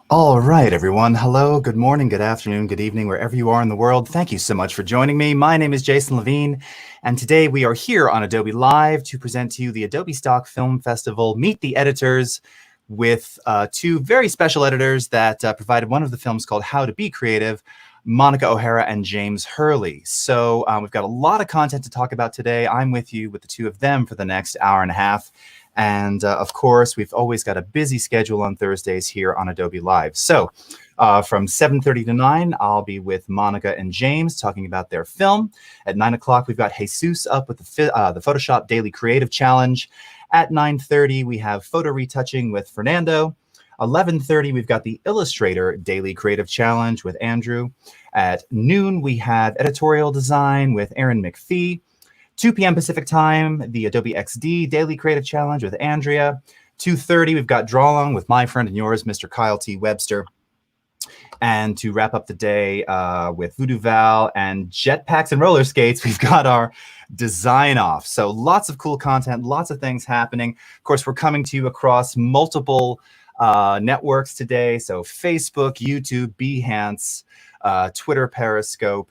All right, everyone. Hello, good morning, good afternoon, good evening, wherever you are in the world. Thank you so much for joining me. My name is Jason Levine, and today we are here on Adobe Live to present to you the Adobe Stock Film Festival Meet the Editors with two very special editors that provided one of the films called How to Be Creative, Monica O'Hara and James Hurley. So we've got a lot of content to talk about today. I'm with you with the two of them for the next hour and a half. And of course, we've always got a busy schedule on Thursdays here on Adobe Live. So from 7:30 to 9, I'll be with Monica and James talking about their film. At 9 o'clock, we've got Jesus up with the Photoshop Daily Creative Challenge. At 9:30, we have photo retouching with Fernando. 11:30, we've got the Illustrator Daily Creative Challenge with Andrew. At noon, we have editorial design with Aaron McPhee. 2 p.m. Pacific time, the Adobe XD Daily Creative Challenge with Andrea. 2:30, we've got Draw Along with my friend and yours, Mr. Kyle T. Webster. And to wrap up the day with Voodoo Val and jetpacks and roller skates, we've got our design off. So lots of cool content, lots of things happening. Of course, we're coming to you across multiple networks today. So Facebook, YouTube, Behance, Twitter, Periscope.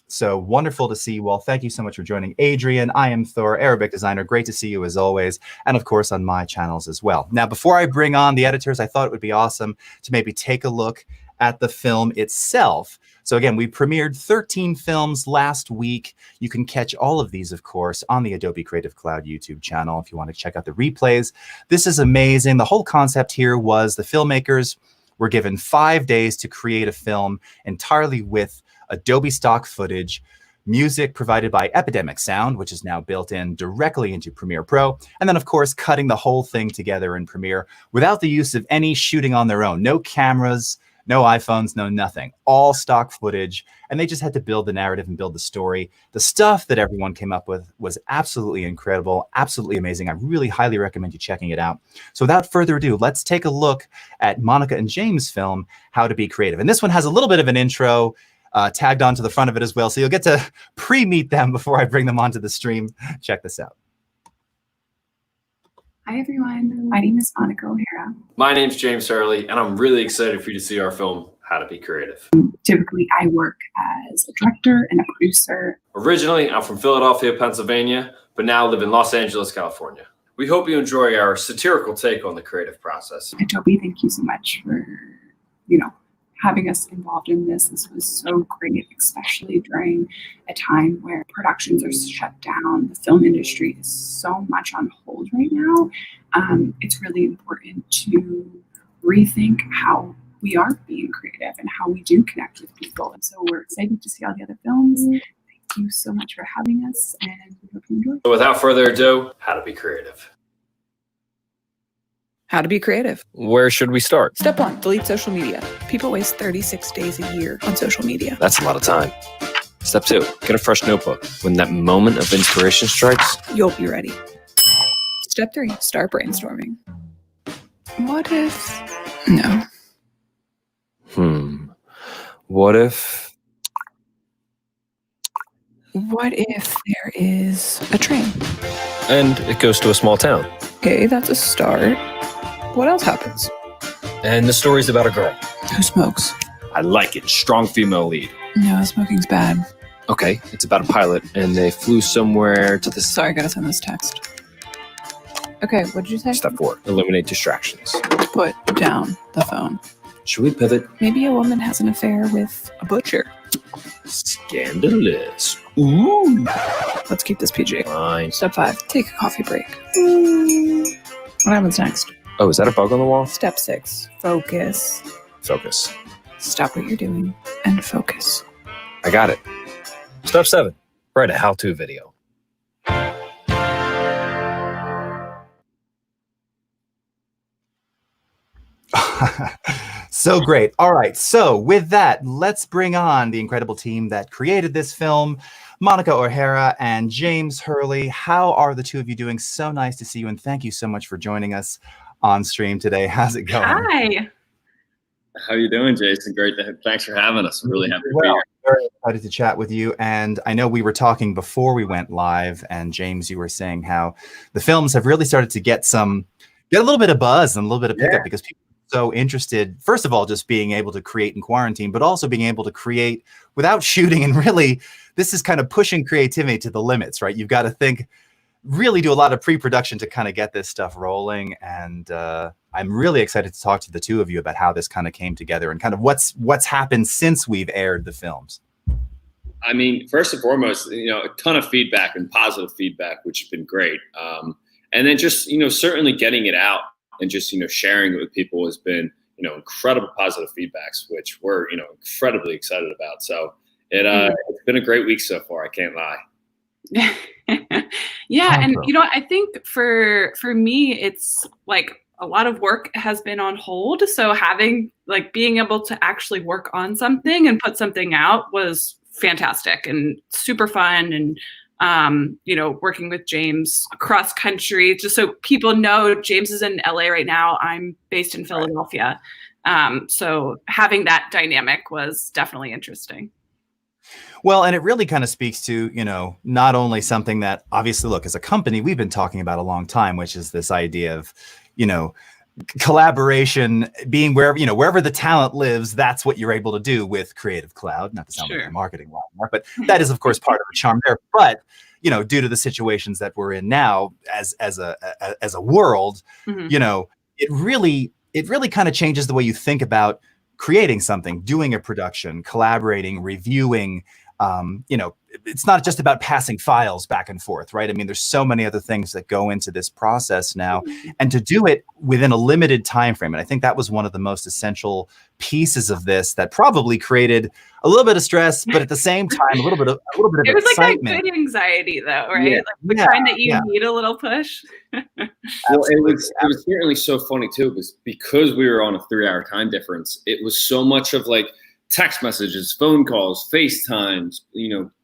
So wonderful to see you all. Thank you so much for joining. Adrian, I am Thor, Arabic designer. Great to see you as always. And of course on my channels as well. Now, before I bring on the editors, I thought it would be awesome to maybe take a look at the film itself. So again, we premiered 13 films last week. You can catch all of these, of course, on the Adobe Creative Cloud YouTube channel if you want to check out the replays. This is amazing. The whole concept here was the filmmakers were given 5 days to create a film entirely with Adobe stock footage, music provided by Epidemic Sound, which is now built in directly into Premiere Pro, and then of course cutting the whole thing together in Premiere without the use of any shooting on their own. No cameras, no iPhones, no nothing. All stock footage, and they just had to build the narrative and build the story. The stuff that everyone came up with was absolutely incredible, absolutely amazing. I really highly recommend you checking it out. So without further ado, let's take a look at Monica and James' film, How to Be Creative. And this one has a little bit of an intro tagged onto the front of it as well. So you'll get to pre-meet them before I bring them onto the stream. Check this out. Hi, everyone. My name is Monica O'Hara. My name's James Hurley, and I'm really excited for you to see our film, How to Be Creative. Typically, I work as a director and a producer. Originally, I'm from Philadelphia, Pennsylvania, but now live in Los Angeles, California. We hope you enjoy our satirical take on the creative process. Adobe, thank you so much for, having us involved in this. This was so great, especially during a time where productions are shut down. The film industry is so much on hold right now. It's really important to rethink how we are being creative and how we do connect with people. And so we're excited to see all the other films. Thank you so much for having us, and we hope you enjoy. So without further ado, How to Be Creative. How to be creative. Where should we start? Step 1, delete social media. People waste 36 days a year on social media. That's a lot of time. Step 2, get a fresh notebook. When that moment of inspiration strikes, You'll be ready. Step 3, start brainstorming. What if... No. What if... What if there is a train? And it goes to a small town. Okay, that's a start. What else happens? And the story's about a girl. Who smokes? I like it. Strong female lead. No, smoking's bad. Okay, it's about a pilot, and they flew somewhere to the... Sorry, I gotta send this text. Okay, what did you say? Step 4, eliminate distractions. Put down the phone. Should we pivot? Maybe a woman has an affair with a butcher. Scandalous. Ooh. Let's keep this PG. Fine. Step 5, take a coffee break. What happens next? Oh, is that a bug on the wall? Step 6, focus. Focus. Stop what you're doing and focus. I got it. Step 7, write a how-to video. So great. All right. So with that, let's bring on the incredible team that created this film. Monica O'Hara and James Hurley. How are the two of you doing? So nice to see you, and thank you so much for joining us on stream today. How's it going? Hi. How you doing, Jason? Great. Thanks for having us. I'm really happy to be Well, here. very excited to chat with you. And I know we were talking before we went live, and James, you were saying how the films have really started to get a little bit of buzz and a little bit of pickup because people are so interested, first of all, just being able to create in quarantine, but also being able to create without shooting. And really, this is kind of pushing creativity to the limits, right? You've got to really do a lot of pre-production to kind of get this stuff rolling. And I'm really excited to talk to the two of you about how this kind of came together and kind of what's happened since we've aired the films. I mean, first and foremost, a ton of feedback and positive feedback, which has been great. And then just, certainly getting it out and just, sharing it with people has been, incredible positive feedbacks, which we're, incredibly excited about. So it's been a great week so far. I can't lie. Yeah. And, I think for me, it's like a lot of work has been on hold. So being able to actually work on something and put something out was fantastic and super fun. And, working with James across country, just so people know, James is in LA right now. I'm based in Philadelphia. So having that dynamic was definitely interesting. Well, and it really kind of speaks to, not only something that obviously, look, as a company, we've been talking about a long time, which is this idea of, collaboration being wherever the talent lives, that's what you're able to do with Creative Cloud. Not to sound like a marketing line, but that is, of course, part of the charm there. But, due to the situations that we're in now as a world, it really kind of changes the way you think about creating something, doing a production, collaborating, reviewing. It's not just about passing files back and forth, right? I mean, there's so many other things that go into this process now, and to do it within a limited time frame. And I think that was one of the most essential pieces of this that probably created a little bit of stress, but at the same time, a little bit of it was excitement. Like that good anxiety, though, right? Yeah. Like the kind that you need a little push. Well, it was certainly so funny too, because we were on a 3-hour time difference. It was so much of like text messages, phone calls, FaceTimes,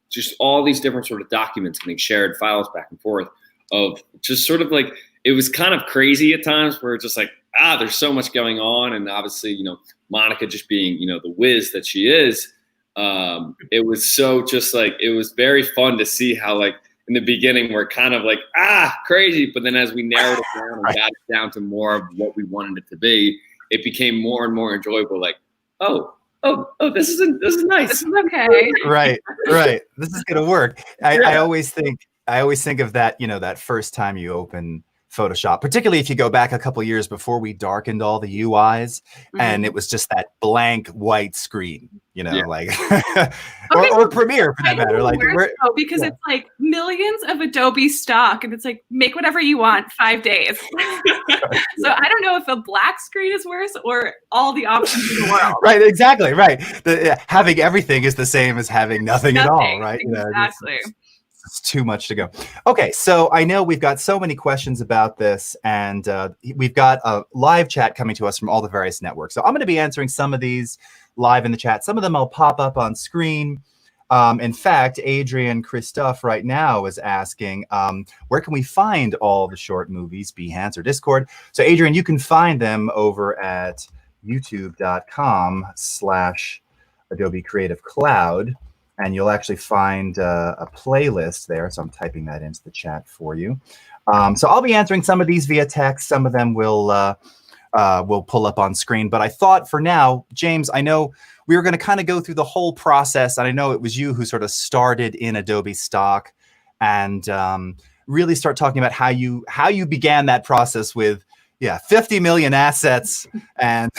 just all these different sort of documents getting shared, files back and forth of just sort of like, it was kind of crazy at times where it's just like, there's so much going on. And obviously, Monica just being, the whiz that she is, it was so just like, it was very fun to see how like in the beginning we're kind of like, crazy. But then as we narrowed it down and got it down to more of what we wanted it to be, it became more and more enjoyable. Like, oh, this is nice. This is okay. Right. This is gonna work. I always think of that, that first time you open Photoshop, particularly if you go back a couple years before we darkened all the UIs and it was just that blank white screen, like or Premiere for that matter. Like because it's like millions of Adobe stock and it's like make whatever you want 5 days. So I don't know if a black screen is worse or all the options in the world. Right, exactly. Right. Having everything is the same as having nothing at all, right? Exactly. It's too much to go. Okay, so I know we've got so many questions about this, and we've got a live chat coming to us from all the various networks. So I'm going to be answering some of these live in the chat. Some of them I'll pop up on screen. In fact, Adrian Christophe right now is asking, where can we find all the short movies, Behance or Discord? So Adrian, you can find them over at youtube.com/Adobe Creative Cloud. And you'll actually find a playlist there. So I'm typing that into the chat for you. So I'll be answering some of these via text. Some of them will pull up on screen. But I thought for now, James, I know we were going to kind of go through the whole process. And I know it was you who sort of started in Adobe stock and really start talking about how you began that process with 50 million assets and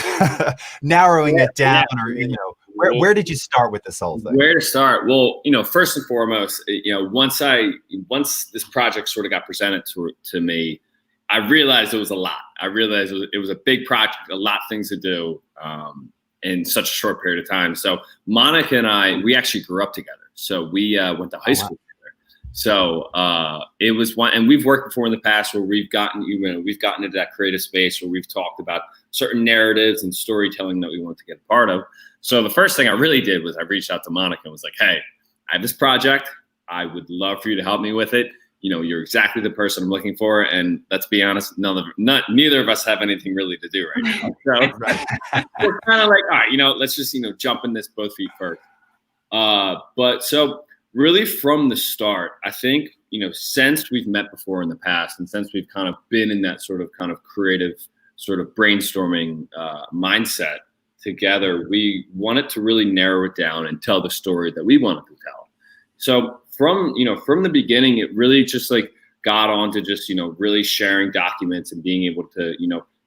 narrowing it down or, Where did you start with this whole thing? Where to start? Well, first and foremost, once this project sort of got presented to me, I realized it was a lot. I realized it was a big project, a lot of things to do in such a short period of time. So Monica and I, we actually grew up together. So we went to high school together. So it was one, and we've worked before in the past where we've gotten into that creative space where we've talked about certain narratives and storytelling that we want to get a part of. So the first thing I really did was I reached out to Monica and was like, hey, I have this project. I would love for you to help me with it. You're exactly the person I'm looking for. And let's be honest, neither of us have anything really to do right now. So we're kind of like, all right, let's just, jump in this both feet first. But so really from the start, I think, since we've met before in the past, and since we've kind of been in that sort of creative sort of brainstorming mindset together, we wanted to really narrow it down and tell the story that we wanted to tell. So from the beginning, it really just like got on to just, really sharing documents and being able to,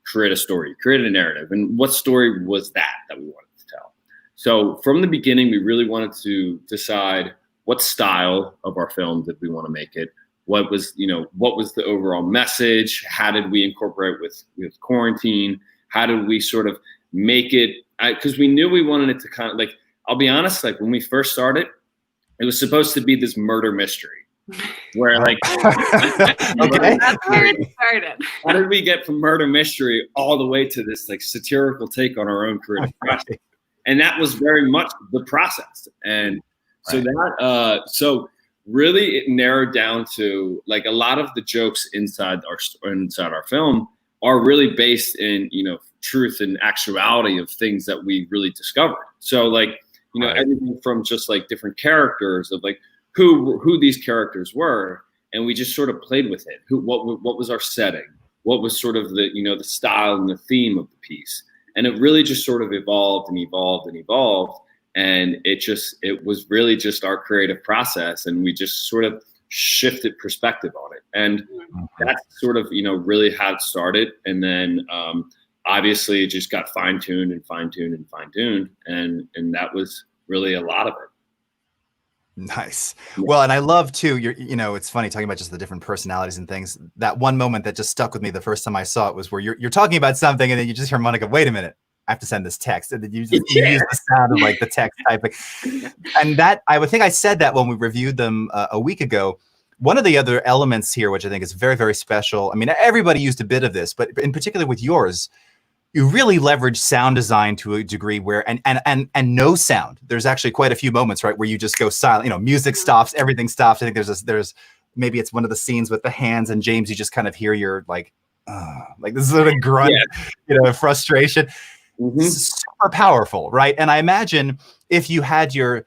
create a story, create a narrative. And what story was that we wanted to tell? So from the beginning, we really wanted to decide what style of our film did we want to make it? What was the overall message? How did we incorporate with quarantine? How did we sort of make it? Because we knew we wanted it to kind of like, I'll be honest, like when we first started, it was supposed to be this murder mystery where like, okay, that's where it started. How did we get from murder mystery all the way to this like satirical take on our own creative process? And that was very much the process. And so so really it narrowed down to like a lot of the jokes inside our film are really based in, truth and actuality of things that we really discovered. So like, everything from just like different characters of like who these characters were. And we just sort of played with it. What was our setting? What was sort of the, the style and the theme of the piece? And it really just sort of evolved and evolved and evolved. And it was really just our creative process. And we just sort of shifted perspective on it. And that's sort of, really how it started. And then obviously it just got fine-tuned and fine-tuned and fine-tuned. And that was really a lot of it. Nice. Well, and I love too, it's funny talking about just the different personalities and things. That one moment that just stuck with me the first time I saw it was where you're talking about something and then you just hear Monica, wait a minute, I have to send this text. And then you use the sound of like the text typing. And that, I think I said that when we reviewed them a week ago. One of the other elements here, which I think is very, very special. I mean, everybody used a bit of this, but in particular with yours, you really leverage sound design to a degree where, and no sound. There's actually quite a few moments, right, where you just go silent. Music stops, everything stops. I think there's maybe it's one of the scenes with the hands, and James, you just kind of hear your like this sort of grunt, frustration. Super powerful, right? And I imagine if you had your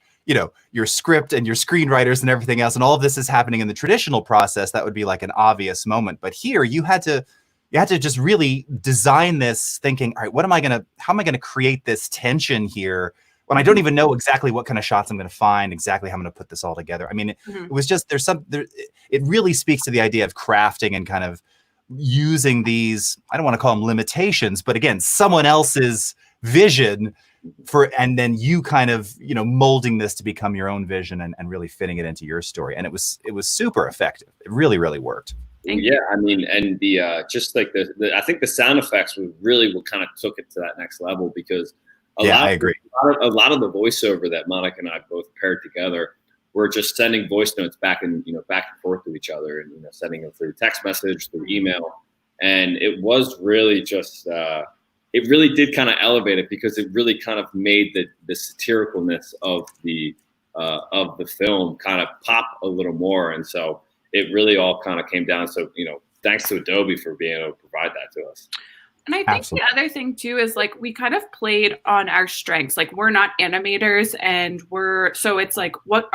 script and your screenwriters and everything else, and all of this is happening in the traditional process, that would be like an obvious moment. But here you had to just really design this thinking, all right, how am I gonna create this tension here when I don't even know exactly what kind of shots I'm gonna find, exactly how I'm gonna put this all together. I mean, it was just, it really speaks to the idea of crafting and kind of using these, I don't want to call them limitations, but again, someone else's vision and then you kind of, molding this to become your own vision and really fitting it into your story. And it was super effective. It really, really worked. Yeah, I mean, and the just like I think the sound effects really what kind of took it to that next level, because I agree. A lot of the voiceover that Monica and I both paired together were just sending voice notes back and forth to each other, and sending them through text message, through email, and it was really just it really did kind of elevate it, because it really kind of made the satiricalness of the film kind of pop a little more, and so it really all kind of came down. So, thanks to Adobe for being able to provide that to us. And I think the other thing too is like we kind of played on our strengths. Like we're not animators, and so it's like what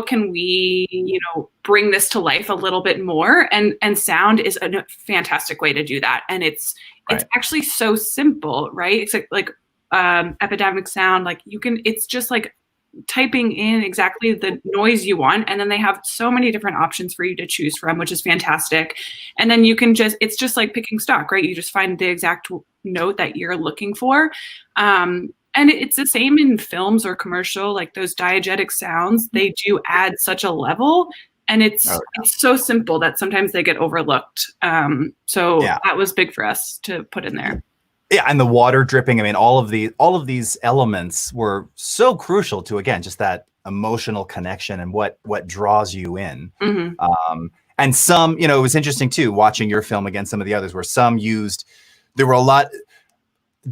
can we bring this to life a little bit more, and sound is a fantastic way to do that. And it's actually so simple, right? It's like epidemic sound, like it's just like typing in exactly the noise you want, and then they have so many different options for you to choose from, which is fantastic. And then you can it's just like picking stock, right? You just find the exact note that you're looking for. And it's the same in films or commercial, like those diegetic sounds, they do add such a level, and it's so simple that sometimes they get overlooked. So that was big for us to put in there. Yeah, and the water dripping. I mean, all of these elements were so crucial to, again, just that emotional connection and what draws you in. And some, it was interesting too, watching your film against some of the others, where some there were a lot.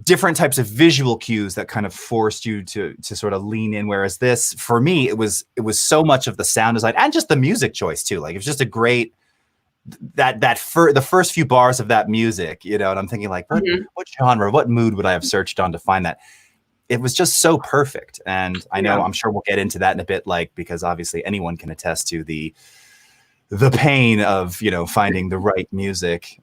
different types of visual cues that kind of forced you to sort of lean in. Whereas this, for me, it was so much of the sound design and just the music choice too. Like, it was just a great, the first few bars of that music, you know, and I'm thinking like, what genre, what mood would I have searched on to find that? It was just so perfect. And I know, I'm sure we'll get into that in a bit, like, because obviously anyone can attest to the pain of, you know, finding the right music,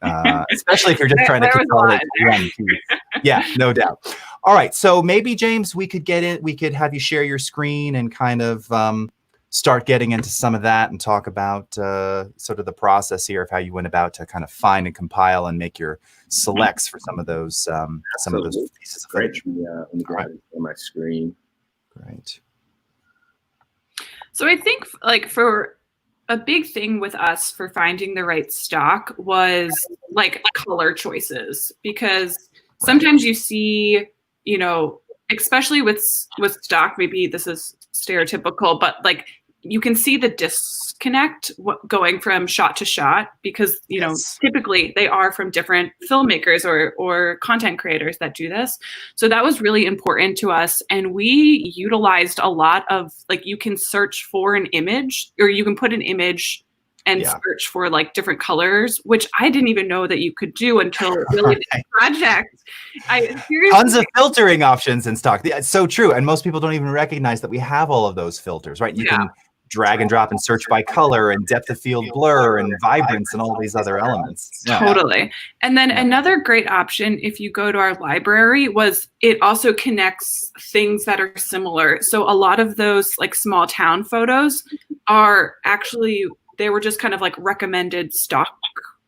especially if you're just trying to consolidate one piece. Yeah, no doubt. All right, so maybe James, we could have you share your screen and kind of start getting into some of that and talk about sort of the process here of how you went about to kind of find and compile and make your selects for some of those pieces of footage. Let me go ahead and share my screen. Great. So I think, like, for a big thing with us for finding the right stock was like color choices, because sometimes you see, you know, especially with stock, maybe this is stereotypical, but like you can see the disconnect going from shot to shot, because, you know, typically they are from different filmmakers or content creators that do this. So that was really important to us. And we utilized a lot of, like, you can search for an image, or you can put an image and search for like different colors, which I didn't even know that you could do until really this project. Tons of filtering options in stock. It's so true. And most people don't even recognize that we have all of those filters, right? You can drag and drop and search by color and depth of field blur and vibrance and all these other elements. Totally. And then another great option, if you go to our library, was it also connects things that are similar. So a lot of those like small town photos are actually, they were just kind of like recommended stock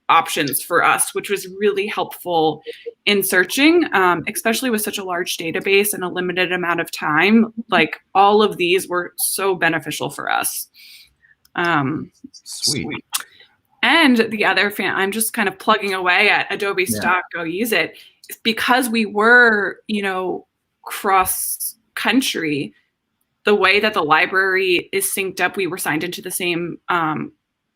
options for us, which was really helpful in searching, especially with such a large database and a limited amount of time. Like, all of these were so beneficial for us. Sweet. And the other I'm just kind of plugging away at Adobe Stock, go use it. Because we were, you know, cross country, the way that the library is synced up, we were signed into the same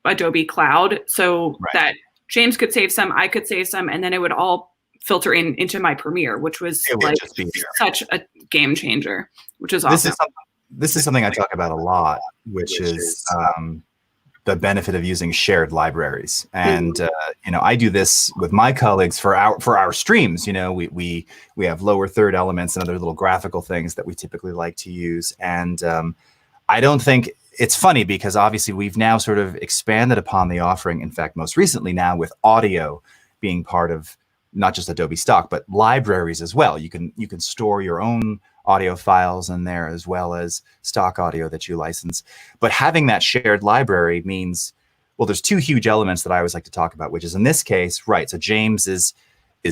Adobe cloud, so that James could save some, I could save some, and then it would all filter into my Premiere, which was like such a game changer, which is awesome. This is something I talk about a lot, which is the benefit of using shared libraries. And you know, I do this with my colleagues for our streams. You know, we have lower third elements and other little graphical things that we typically like to use. And I don't think, it's funny because obviously we've now sort of expanded upon the offering. In fact, most recently now with audio being part of not just Adobe Stock, but libraries as well. You can store your own audio files in there as well as stock audio that you license. But having that shared library means, well, there's two huge elements that I always like to talk about, which is in this case, right, so James is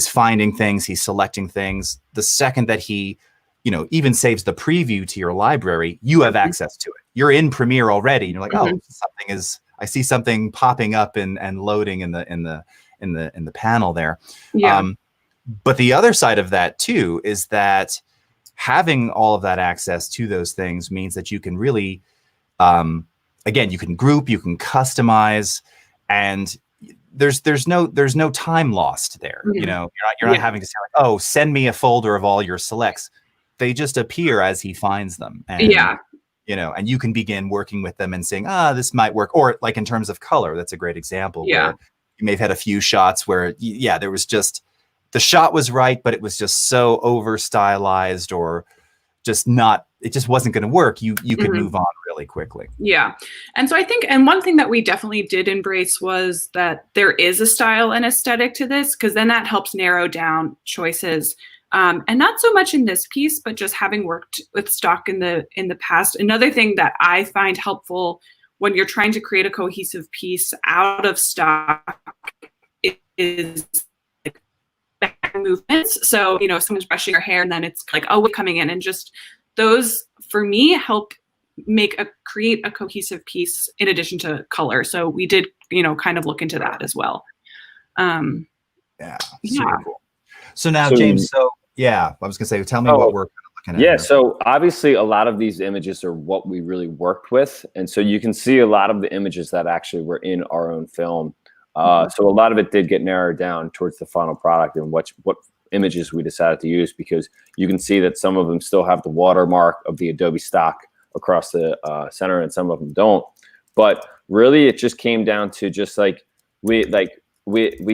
finding things, he's selecting things. The second that he, you know, even saves the preview to your library, you have access to it. You're in Premiere already, and you're like, oh, I see something popping up and loading in the panel there. But the other side of that too is that having all of that access to those things means that you can really, again, you can group, you can customize, and there's no time lost there. You know, you're not having to say like, oh, send me a folder of all your selects. They just appear as he finds them. And, you know, and you can begin working with them and saying, this might work. Or like in terms of color, that's a great example. Where you may have had a few shots where, there was just, the shot was right, but it was just so over stylized or just not, it just wasn't going to work. You could move on really quickly. Yeah. And so I think, and one thing that we definitely did embrace was that there is a style and aesthetic to this, because then that helps narrow down choices. And not so much in this piece, but just having worked with stock in the past. Another thing that I find helpful when you're trying to create a cohesive piece out of stock is like back movements. So, you know, if someone's brushing your hair and then it's like, oh, we're coming in, and just those for me help create a cohesive piece in addition to color. So we did, you know, kind of look into that as well. Super cool. So now, James, I was gonna say, tell me what we're looking at. Yeah, so obviously a lot of these images are what we really worked with. And so you can see a lot of the images that actually were in our own film. So a lot of it did get narrowed down towards the final product and what images we decided to use, because you can see that some of them still have the watermark of the Adobe stock across the center, and some of them don't. But really, it just came down to just like we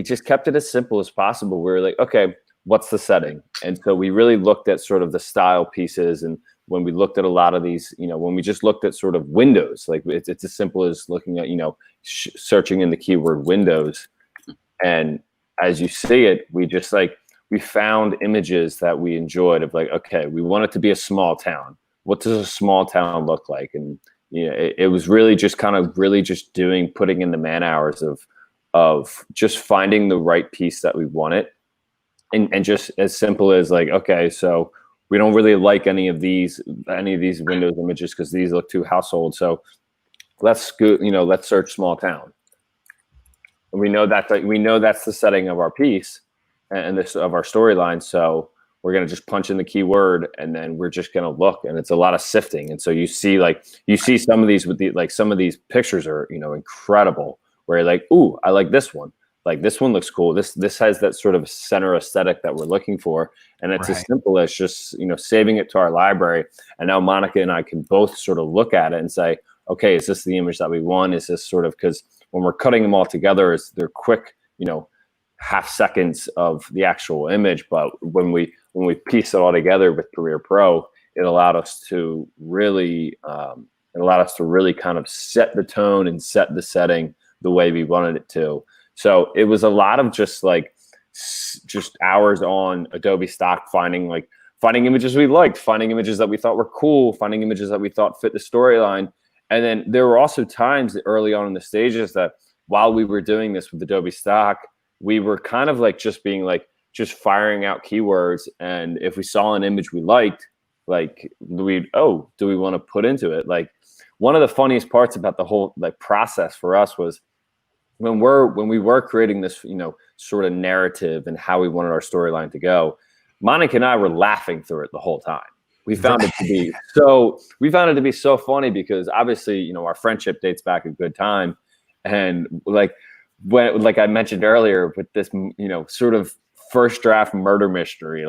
just kept it as simple as possible. We were like, okay, what's the setting? And so we really looked at sort of the style pieces. And when we looked at a lot of these, when we just looked at sort of windows, like it's as simple as looking at, searching in the keyword windows. And as you see it, we just we found images that we enjoyed of like, okay, we want it to be a small town. What does a small town look like? And it was really just kind of putting in the man hours of just finding the right piece that we wanted. And just as simple as like, okay, so we don't really like any of these Windows images because these look too household. So let's go, let's search small town. And we know that's the setting of our piece and this of our storyline. So we're gonna just punch in the keyword, and then we're just gonna look, and it's a lot of sifting. And so you see some of these some of these pictures are incredible, where you're like, ooh, I like this one. Like this one looks cool. This has that sort of center aesthetic that we're looking for. And it's as simple as just, saving it to our library. And now Monica and I can both sort of look at it and say, okay, is this the image that we want? Is this sort of, because when we're cutting them all together, they're quick, half seconds of the actual image. But when we piece it all together with Premiere Pro, it allowed us to really kind of set the tone and set the setting the way we wanted it to. So it was a lot of just hours on Adobe stock, finding images we liked, finding images that we thought were cool, finding images that we thought fit the storyline. And then there were also times early on in the stages that while we were doing this with Adobe stock, we were kind of just firing out keywords. And if we saw an image we liked, do we want to put into it? Like, one of the funniest parts about the whole process for us was when we were creating this, sort of narrative and how we wanted our storyline to go, Monica and I were laughing through it the whole time. We found it to be so funny because obviously, our friendship dates back a good time. And when I mentioned earlier with this, sort of first draft murder mystery,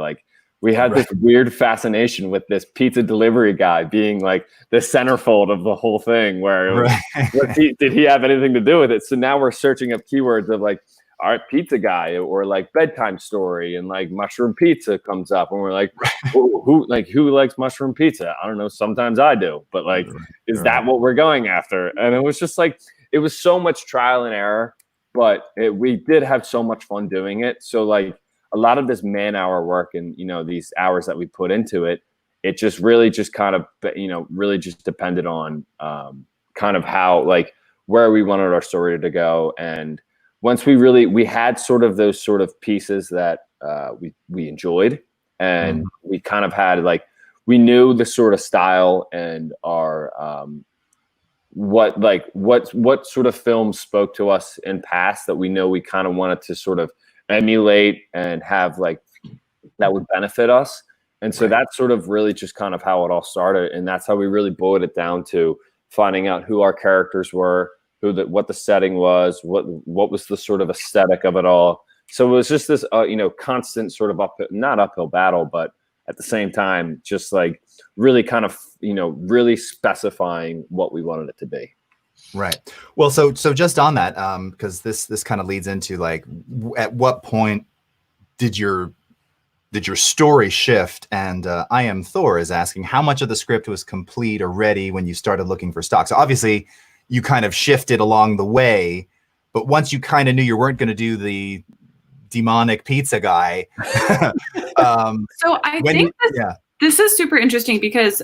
we had this weird fascination with this pizza delivery guy being the centerfold of the whole thing, where did he have anything to do with it? So now we're searching up keywords of all right, pizza guy, or bedtime story, and mushroom pizza comes up, and we're like, who likes mushroom pizza? I don't know. Sometimes I do, but is that what we're going after? And it was just it was so much trial and error, but we did have so much fun doing it. So a lot of this man-hour work and, these hours that we put into it, it just really just kind of, really just depended on kind of how, where we wanted our story to go. And once we had sort of those sort of pieces that we enjoyed, and we kind of had we knew the sort of style and our what sort of films spoke to us in past that we know we kind of wanted to sort of emulate and have that would benefit us. And so that's sort of really just kind of how it all started. And that's how we really boiled it down to finding out who our characters were, what the setting was, what was the sort of aesthetic of it all. So it was just this, constant sort of not uphill battle, but at the same time, just really kind of, really specifying what we wanted it to be. Right. Well, so just on that, because this kind of leads into at what point did your story shift? And I Am Thor is asking how much of the script was complete or ready when you started looking for stock. So obviously you kind of shifted along the way, but once you kind of knew you weren't going to do the demonic pizza guy. So I think this is super interesting because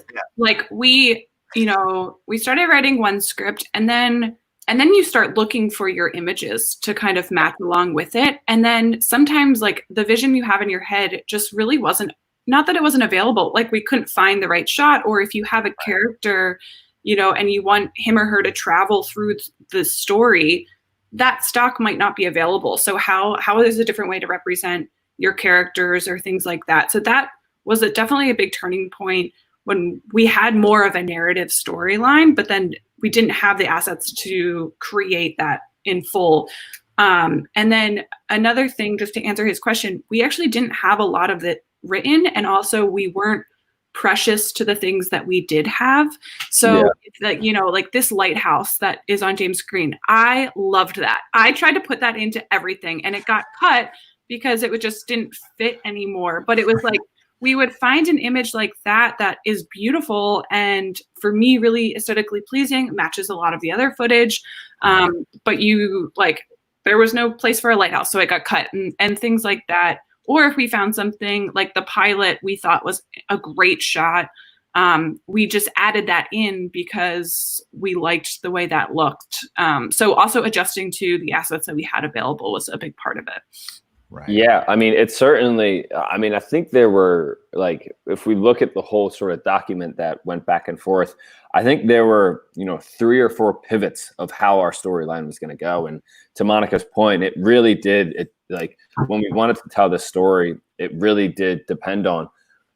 we started writing one script, and then you start looking for your images to kind of match along with it. And then sometimes the vision you have in your head just really wasn't, not that it wasn't available, we couldn't find the right shot. Or if you have a character, and you want him or her to travel through the story, that stock might not be available. So how is a different way to represent your characters or things like that? So that was definitely a big turning point when we had more of a narrative storyline, but then we didn't have the assets to create that in full. And then another thing, just to answer his question, we actually didn't have a lot of it written, and also we weren't precious to the things that we did have. So it's like, you know, like this lighthouse that is on James' screen, I loved that. I tried to put that into everything, and it got cut because it just didn't fit anymore. But it was like, we would find an image like that that is beautiful and for me really aesthetically pleasing, matches a lot of the other footage. But you like, there was no place for a lighthouse, so it got cut, and things like that. Or if we found something like the pilot we thought was a great shot, we just added that in because we liked the way that looked. So also adjusting to the assets that we had available was a big part of it. Right. Yeah, I mean, it's certainly, I mean, I think there were, like, if we look at the whole sort of document that went back and forth, I think there were, you know, 3 or 4 pivots of how our storyline was going to go. And to Monica's point, it really did, like, when we wanted to tell this story, it really did depend on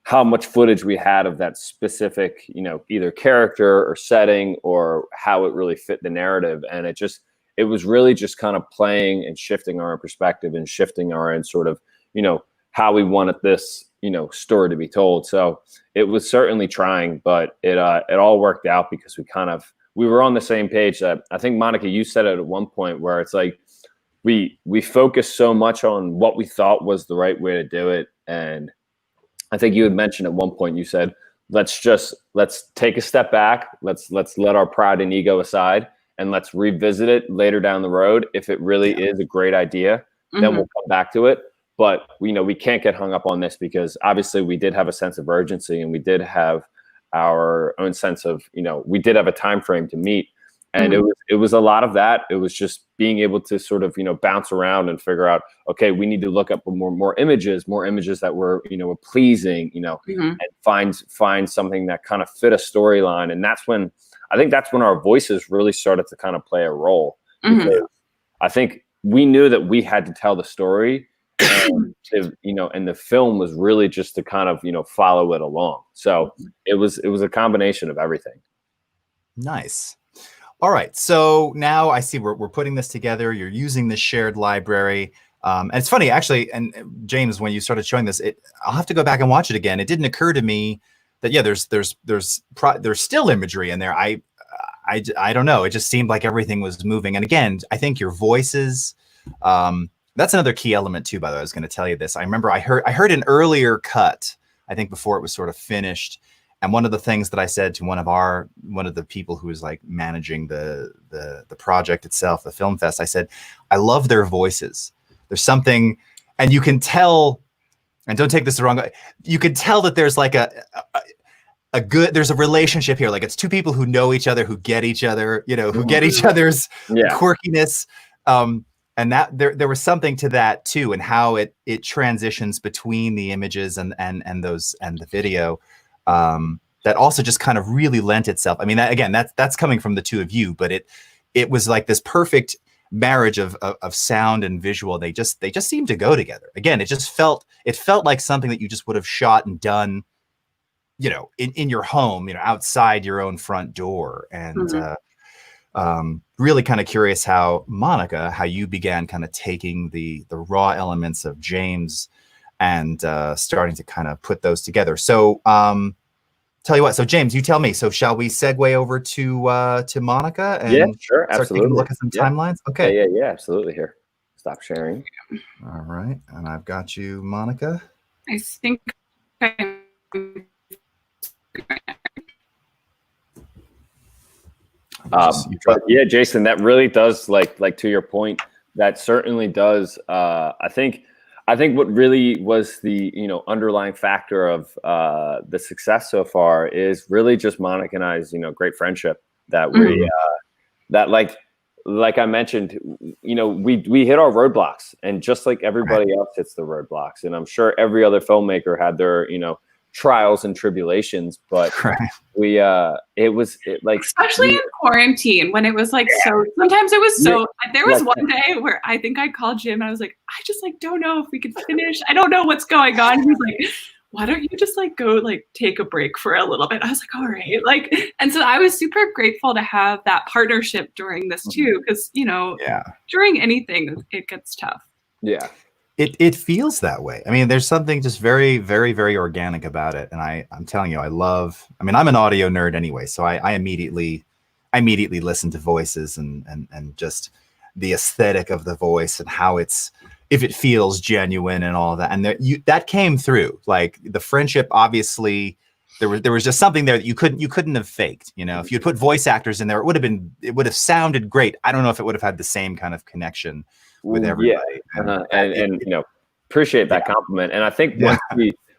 how much footage we had of that specific, you know, either character or setting or how it really fit the narrative. And it was really just kind of playing and shifting our own perspective and shifting our own sort of, you know, how we wanted this, you know, story to be told. So it was certainly trying, but it all worked out because we were on the same page. That I think, Monica, you said it at one point where it's like we focused so much on what we thought was the right way to do it. And I think you had mentioned at one point, you said, let's take a step back. Let's let our pride and ego aside, and let's revisit it later down the road. If it really is a great idea, then we'll come back to it. But we can't get hung up on this because obviously we did have a sense of urgency, and we did have our own sense of, we did have a time frame to meet. And it was a lot of that. It was just being able to sort of, bounce around and figure out, okay, we need to look up more images that were, were pleasing, and find something that kind of fit a storyline. And I think that's when our voices really started to kind of play a role. Because I think we knew that we had to tell the story, and and the film was really just to kind of, follow it along. So it was a combination of everything. Nice. All right. So now I see we're putting this together. You're using the shared library. And it's funny, actually, and James, when you started showing this, I'll have to go back and watch it again. It didn't occur to me that, there's still imagery in there. I don't know. It just seemed like everything was moving. And again, I think your voices, that's another key element too, by the way. I was going to tell you this. I remember I heard an earlier cut, I think before it was sort of finished. And one of the things that I said to one of the people who was like managing the project itself, the film fest, I said, I love their voices. There's something, and you can tell, and don't take this the wrong way, you can tell that there's like there's a relationship here. Like it's two people who know each other, who get each other, who get each other's quirkiness. And that there was something to that too, and how it transitions between the images and the video. That also just kind of really lent itself. I mean, that's coming from the two of you, but it was like this perfect marriage of sound and visual. They just seemed to go together. Again, it felt like something that you just would have shot and done, in your home, outside your own front door. And really kind of curious how, Monica, how you began kind of taking the raw elements of James and starting to kind of put those together. So tell you what, so James, you tell me, so shall we segue over to Monica and yeah, sure, start absolutely. taking a look at some timelines? Okay. Yeah, absolutely. Here, stop sharing. All right, and I've got you, Monica. I think but yeah, Jason, that really does, like to your point, that certainly does. I think what really was the underlying factor of the success so far is really just Monica and I's great friendship that we that like I mentioned, we hit our roadblocks, and just like everybody else hits the roadblocks, and I'm sure every other filmmaker had their trials and tribulations, but especially in quarantine when it was like so. Sometimes it was so. There was one day where I think I called Jim and I was like, I just don't know if we could finish. I don't know what's going on. He's like, why don't you just like go like take a break for a little bit? I was like, all right. Like, and so I was super grateful to have that partnership during this too, because, you know, during anything, it gets tough. Yeah. It feels that way. I mean, there's something just very, very, very organic about it. And I'm telling you, I'm an audio nerd anyway. So I immediately listen to voices and just the aesthetic of the voice and how if it feels genuine and all of that. And that came through. Like the friendship, obviously there was just something there that you couldn't have faked. You know, if you'd put voice actors in there, it would have sounded great. I don't know if it would have had the same kind of connection with everybody. Yeah. And you know, appreciate that compliment. And I think once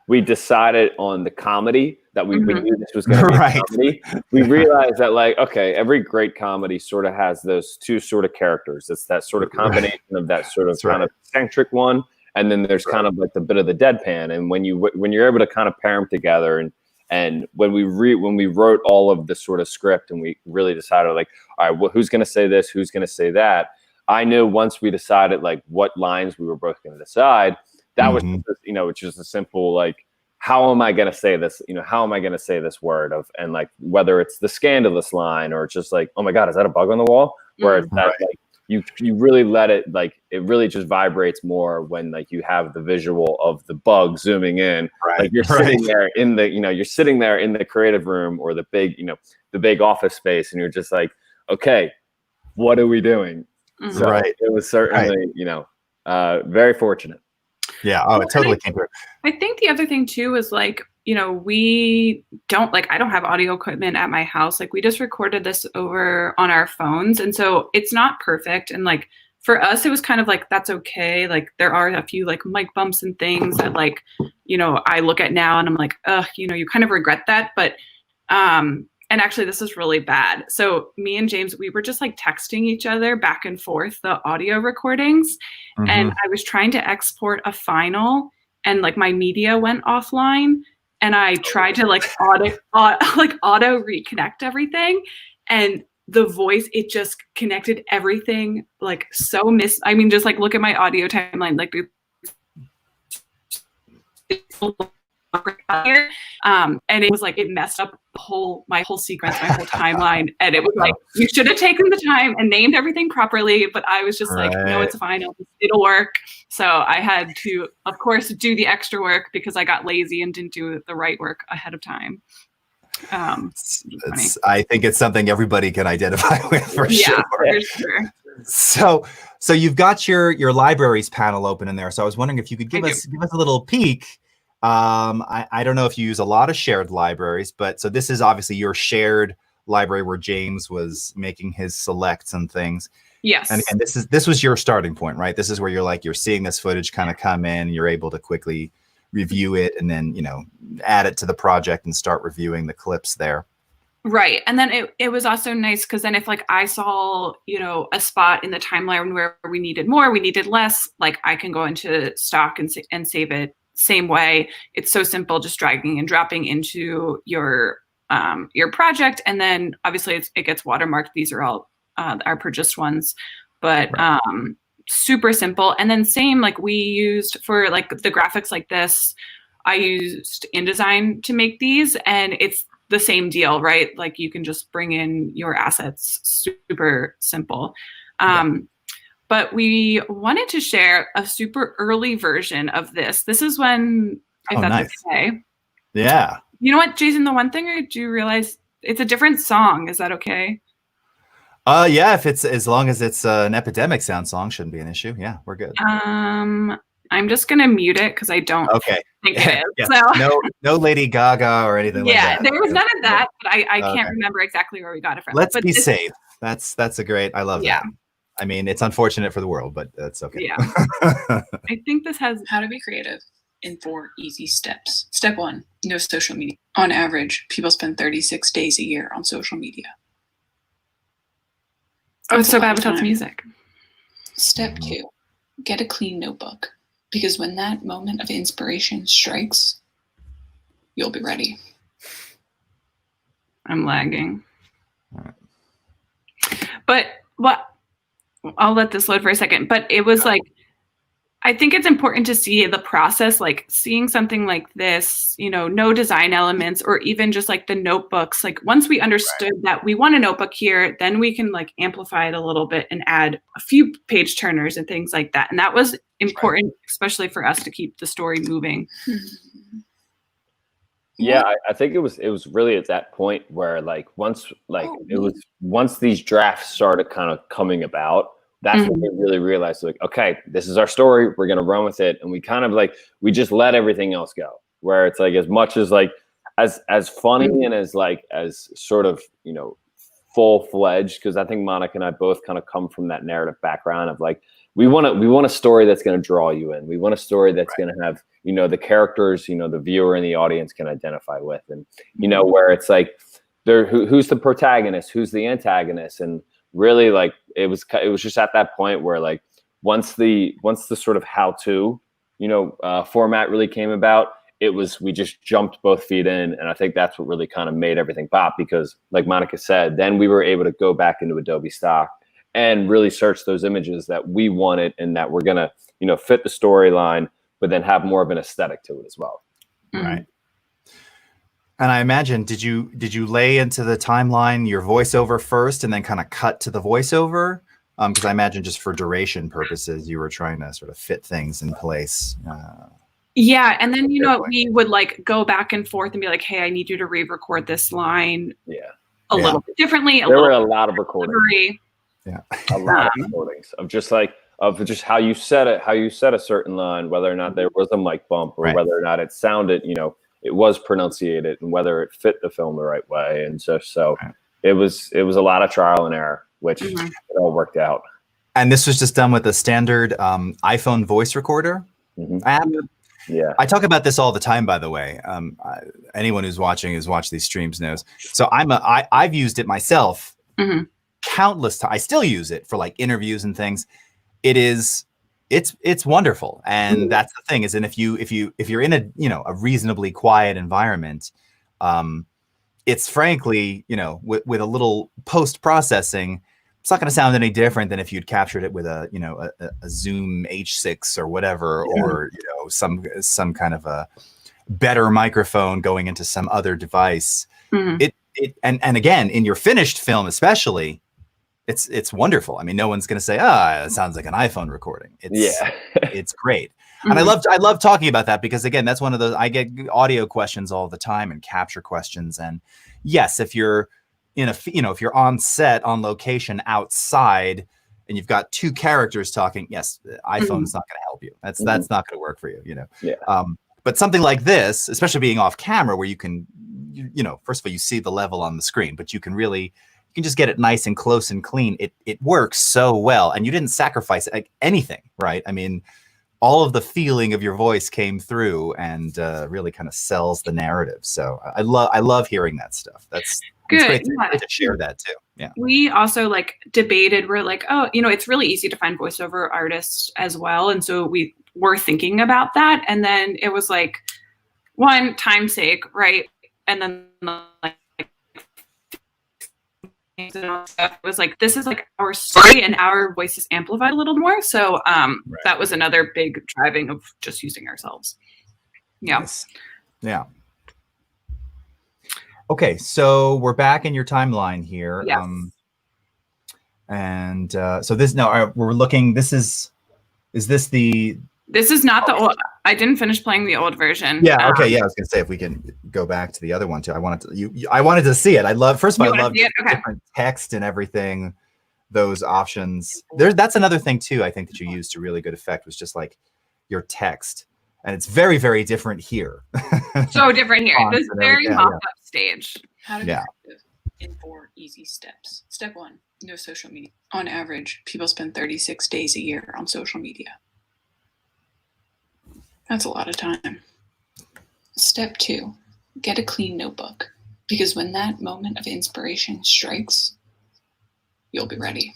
we decided on the comedy, that we knew this was going to be a comedy, we realized that, like, okay, every great comedy sort of has those two sort of characters. It's that sort of combination of that sort of kind of eccentric one, and then there's kind of like the bit of the deadpan. And when you're able to kind of pair them together, and when we wrote all of the sort of script, and we really decided, like, all right, well, who's going to say this, who's going to say that, I knew once we decided like what lines we were both going to decide, that was, you know, which is a simple, like, how am I going to say this? You know, how am I going to say this word and like, whether it's the scandalous line or just like, oh my God, is that a bug on the wall? Where it's that, like, you really let it, like, it really just vibrates more when like you have the visual of the bug zooming in, like you're sitting there in the, you know, you're sitting there in the creative room or the big, you know, the big office space. And you're just like, okay, what are we doing? So it was certainly, you know, very fortunate. Yeah. Oh, it totally came through. I think the other thing too is like, you know, I don't have audio equipment at my house. Like we just recorded this over on our phones. And so it's not perfect. And like for us, it was kind of like, that's okay. Like there are a few like mic bumps and things that like, you know, I look at now and I'm like, you know, you kind of regret that. But, and actually this is really bad. So me and James, we were just like texting each other back and forth the audio recordings. And I was trying to export a final and like my media went offline and I tried to like auto reconnect everything. And the voice, it just connected everything like so just like look at my audio timeline, like and it was like it messed up my whole sequence, my whole timeline, and it was like you should have taken the time and named everything properly. But I was just like, no, it's fine, it'll work. So I had to, of course, do the extra work because I got lazy and didn't do the right work ahead of time. I think it's something everybody can identify with for sure. For sure. So you've got your libraries panel open in there. So I was wondering if you could give us a little peek. I don't know if you use a lot of shared libraries, but so this is obviously your shared library where James was making his selects and things. Yes. And this was your starting point, right? This is where you're seeing this footage kind of come in, and you're able to quickly review it and then, you know, add it to the project and start reviewing the clips there. Right. And then it was also nice because then if like I saw, you know, a spot in the timeline where we needed more, we needed less, like I can go into stock and save it same way. It's so simple, just dragging and dropping into your project. And then obviously it gets watermarked. These are all our purchased ones, but super simple. And then same, like we used for like the graphics like this, I used InDesign to make these, and it's the same deal, right? Like you can just bring in your assets, super simple. But we wanted to share a super early version of this. This is when, if that's okay. Yeah. You know what, Jason, the one thing I do realize, it's a different song. Is that okay? Yeah, if it's, as long as it's an Epidemic Sound song, shouldn't be an issue. Yeah, we're good. I'm just gonna mute it because I don't think it is. So. No Lady Gaga or anything like that. Yeah, there was none of that, but I can't remember exactly where we got it from. Let's be safe. That's a great, I love that. I mean, it's unfortunate for the world, but that's okay. Yeah. I think this has how to be creative in 4 easy steps. Step 1, no social media. On average, people spend 36 days a year on social media. Oh, it's so bad without the music. Step 2, get a clean notebook, because when that moment of inspiration strikes, you'll be ready. I'm lagging. But what? I'll let this load for a second. But it was like I think it's important to see the process, like seeing something like this, no design elements, or even just like the notebooks. Like once we understood that we want a notebook here, then we can like amplify it a little bit and add a few page turners and things like that. And that was important, especially for us to keep the story moving. Yeah, I think it was really at that point where like once these drafts started kind of coming about, that's when we really realized like, okay, this is our story, we're gonna run with it. And we kind of like we just let everything else go. Where it's like as much as like as funny and as sort of, full-fledged, because I think Monica and I both kind of come from that narrative background of like we want a story that's going to draw you in. We want a story that's going to have, the characters, the viewer and the audience can identify with. And, where it's like, who's the protagonist? Who's the antagonist? And really like, it was just at that point where like, once the sort of how-to, format really came about, we just jumped both feet in. And I think that's what really kind of made everything pop, because like Monica said, then we were able to go back into Adobe stock and really search those images that we wanted and that we're going to, fit the storyline, but then have more of an aesthetic to it as well. Right. And I imagine, did you lay into the timeline your voiceover first and then kind of cut to the voiceover? Because I imagine just for duration purposes, you were trying to sort of fit things in place. Yeah. And then, we would like go back and forth and be like, hey, I need you to re-record this line a little bit differently. There were a lot of recordings. Yeah. A lot of recordings of just how you said it, how you said a certain line, whether or not there was a mic bump or whether or not it sounded, it was pronunciated, and whether it fit the film the right way. And so it was a lot of trial and error, which it all worked out. And this was just done with a standard iPhone voice recorder app. Yeah. I talk about this all the time, by the way. Anyone who's watched these streams knows. So I've used it myself countless times. I still use it for like interviews and things. It's wonderful. And that's the thing is, and if you're in a reasonably quiet environment, it's frankly, with a little post-processing, it's not going to sound any different than if you'd captured it with a Zoom H6 or whatever, or some kind of a better microphone going into some other device. And again, in your finished film, especially, it's wonderful. I mean, no one's going to say, it sounds like an iPhone recording. It's great. And I love talking about that, because again, that's one of those, I get audio questions all the time and capture questions. And yes, if you're if you're on set, on location, outside, and you've got two characters talking, yes, the iPhone is not going to help you. That's not going to work for you, But something like this, especially being off camera, where you can, first of all, you see the level on the screen, but you can just get it nice and close and clean. It works so well, and you didn't sacrifice anything, right? I mean, all of the feeling of your voice came through and really kind of sells the narrative. So I love hearing that stuff. That's good. It's great to share that too. Yeah. We also like debated, we're like, it's really easy to find voiceover artists as well. And so we were thinking about that. And then it was like, one, time's sake, right? And then like, it was like, this is like our story and our voice is amplified a little more. So that was another big driving of just using ourselves. Yeah. Nice. Yeah. Okay, so we're back in your timeline here. Yes. So this we're looking. This is not the old. I didn't finish playing the old version. Yeah. Okay. Yeah. I was gonna say if we can go back to the other one too. I wanted to see it. I love different text and everything. Those options. That's another thing too. I think that you used to really good effect was just like your text. And it's very, very different here. So different here. It was very mock-up stage. How to be effective in 4 easy steps. Step 1, no social media. On average, people spend 36 days a year on social media. That's a lot of time. Step 2, get a clean notebook, because when that moment of inspiration strikes, you'll be ready.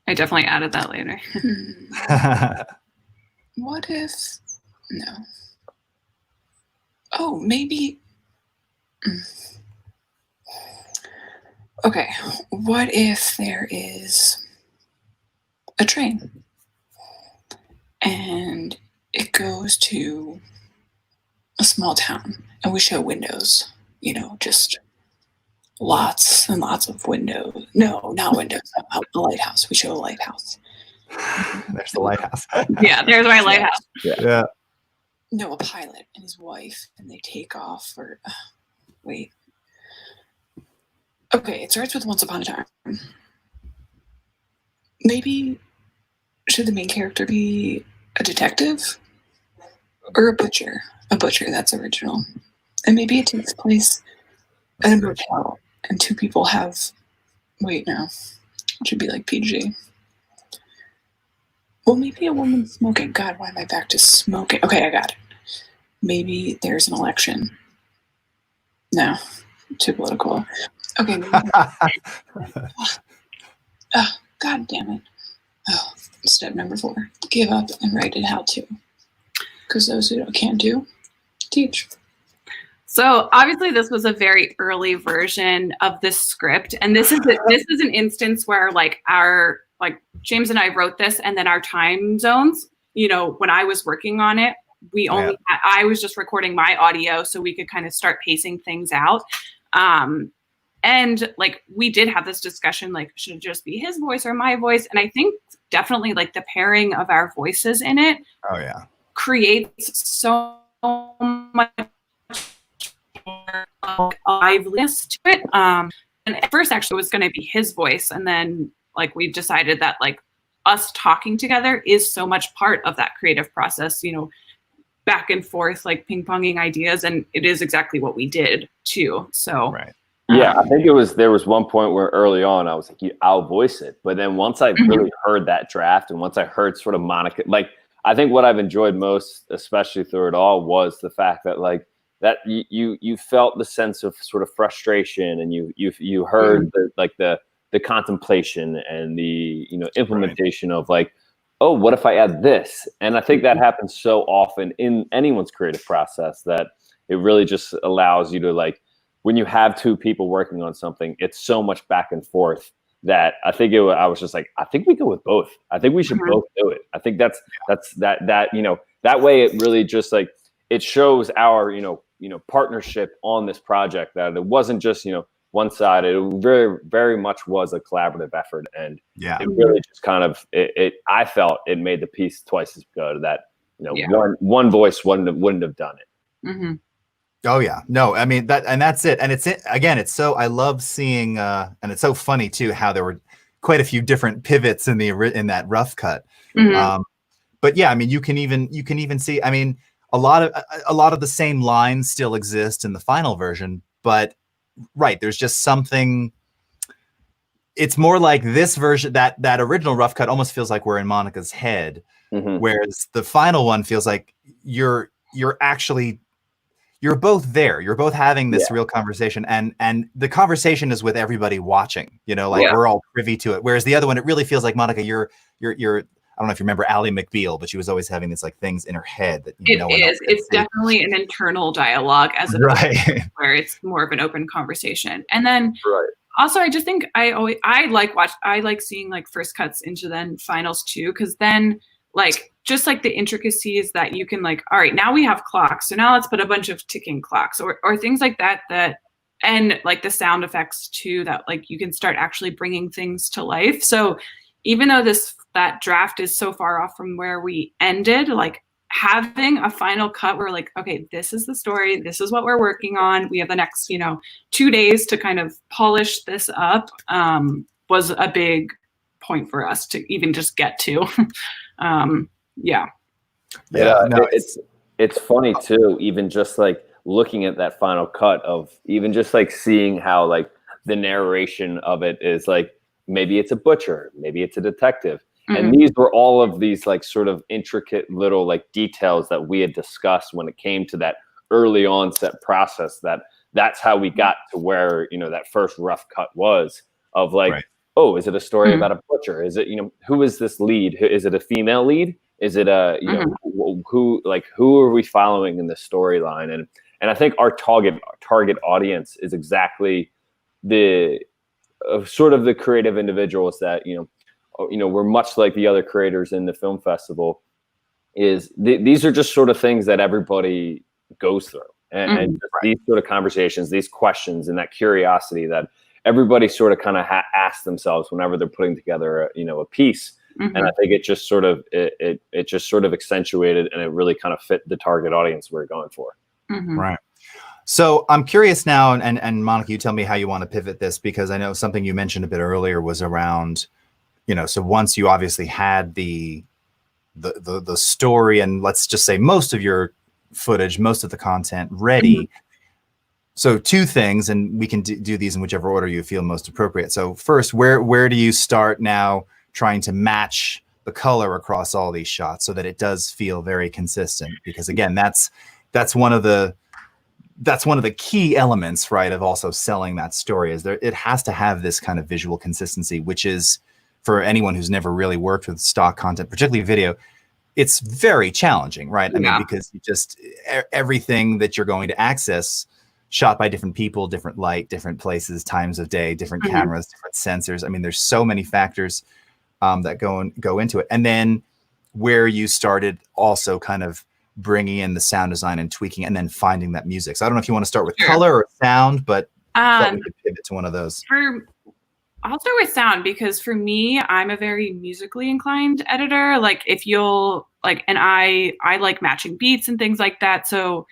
I definitely added that later. What if, no. Oh, maybe, Okay, what if there is a train and it goes to a small town and we show windows, just lots and lots of windows. No, not windows, a lighthouse. We show a lighthouse. There's the lighthouse. Yeah, there's my lighthouse. Yeah. No, a pilot and his wife, and they take off for, wait. Okay, it starts with Once Upon a Time. Maybe should the main character be a detective or a butcher? A butcher, that's original. And maybe it takes place at a motel and two people have, wait, no, it should be like PG. Well, maybe a woman smoking. God, why am I back to smoking? Okay, I got it. Maybe there's an election. No, too political. Okay. Oh, God damn it. Oh, step number 4. Give up and write it how to. Because those who can't do, teach. So obviously this was a very early version of this script. And this is an instance where like James and I wrote this, and then our time zones, when I was working on it, I was just recording my audio so we could kind of start pacing things out. And like we did have this discussion, like, should it just be his voice or my voice? And I think definitely like the pairing of our voices in it creates so much liveliness to it. And at first actually it was going to be his voice, and then like we decided that like us talking together is so much part of that creative process, back and forth, like ping-ponging ideas, and it is exactly what we did too. So yeah, I think there was one point where early on I was like, I'll voice it. But then once I really heard that draft, and once I heard sort of Monica, like I think what I've enjoyed most, especially through it all, was the fact that like that you felt the sense of sort of frustration, and you heard the contemplation and the implementation of like, oh, what if I add this? And I think that happens so often in anyone's creative process that it really just allows you to like, when you have two people working on something, it's so much back and forth that I think I was just like, I think we go with both. I think we should both do it. I think that's that way it really just like, it shows our, partnership on this project, that it wasn't just, one side. It very, very much was a collaborative effort. And it really just kind of, I felt it made the piece twice as good, that, one voice wouldn't have done it. Mm-hmm. Oh yeah, no, I mean that's it, and it's so I love seeing, and it's so funny too how there were quite a few different pivots in that rough cut, but yeah, I mean you can even see, I mean a lot of the same lines still exist in the final version, but there's just something. It's more like this version, that original rough cut almost feels like we're in Monica's head, whereas the final one feels like you're both there. You're both having this real conversation, and the conversation is with everybody watching, we're all privy to it. Whereas the other one, it really feels like Monica, you're I don't know if you remember Ally McBeal, but she was always having this like things in her head that it's definitely an internal dialogue as opposed to where it's more of an open conversation. And then also I just think I like seeing like first cuts into then finals too, because then like just like the intricacies that you can like, all right, now we have clocks, so now let's put a bunch of ticking clocks or things like that and like the sound effects too, that like you can start actually bringing things to life. So even though that draft is so far off from where we ended, like having a final cut where like, okay, this is the story, this is what we're working on, we have the next 2 days to kind of polish this up, was a big point for us to even just get to. It's funny too, even just like looking at that final cut of even just like seeing how like the narration of it is like, maybe it's a butcher, maybe it's a detective. And these were all of these like sort of intricate little like details that we had discussed when it came to that early onset process, that's how we got to where, that first rough cut was of like, oh, is it a story about a butcher? Is it, who is this lead? Is it a female lead? Is it a, who are we following in the storyline? And I think our target audience is exactly sort of the creative individuals that, we're much like the other creators in the film festival, is these are just sort of things that everybody goes through. And just these sort of conversations, these questions, and that curiosity that everybody sort of kind of asks themselves whenever they're putting together, a piece. And I think it just sort of it just sort of accentuated, and it really kind of fit the target audience we're going for. Right. So I'm curious now, and Monica, you tell me how you want to pivot this, because I know something you mentioned a bit earlier was around, so once you obviously had the story, and let's just say most of your footage, most of the content ready. So two things, and we can do these in whichever order you feel most appropriate. So first, where do you start now trying to match the color across all these shots so that it does feel very consistent? Because again, that's one of the key elements, right, of also selling that story, is it has to have this kind of visual consistency, which is, for anyone who's never really worked with stock content, particularly video, it's very challenging, right? I mean, because you just, everything that you're going to access, shot by different people, different light, different places, times of day, different cameras, different sensors. I mean, there's so many factors that go into it. And then where you started also kind of bringing in the sound design and tweaking, and then finding that music. So I don't know if you want to start with color or sound, but thought we could pivot to one of those. I'll start with sound, because for me, I'm a very musically inclined editor. Like, if you'll like, and I like matching beats and things like that. So,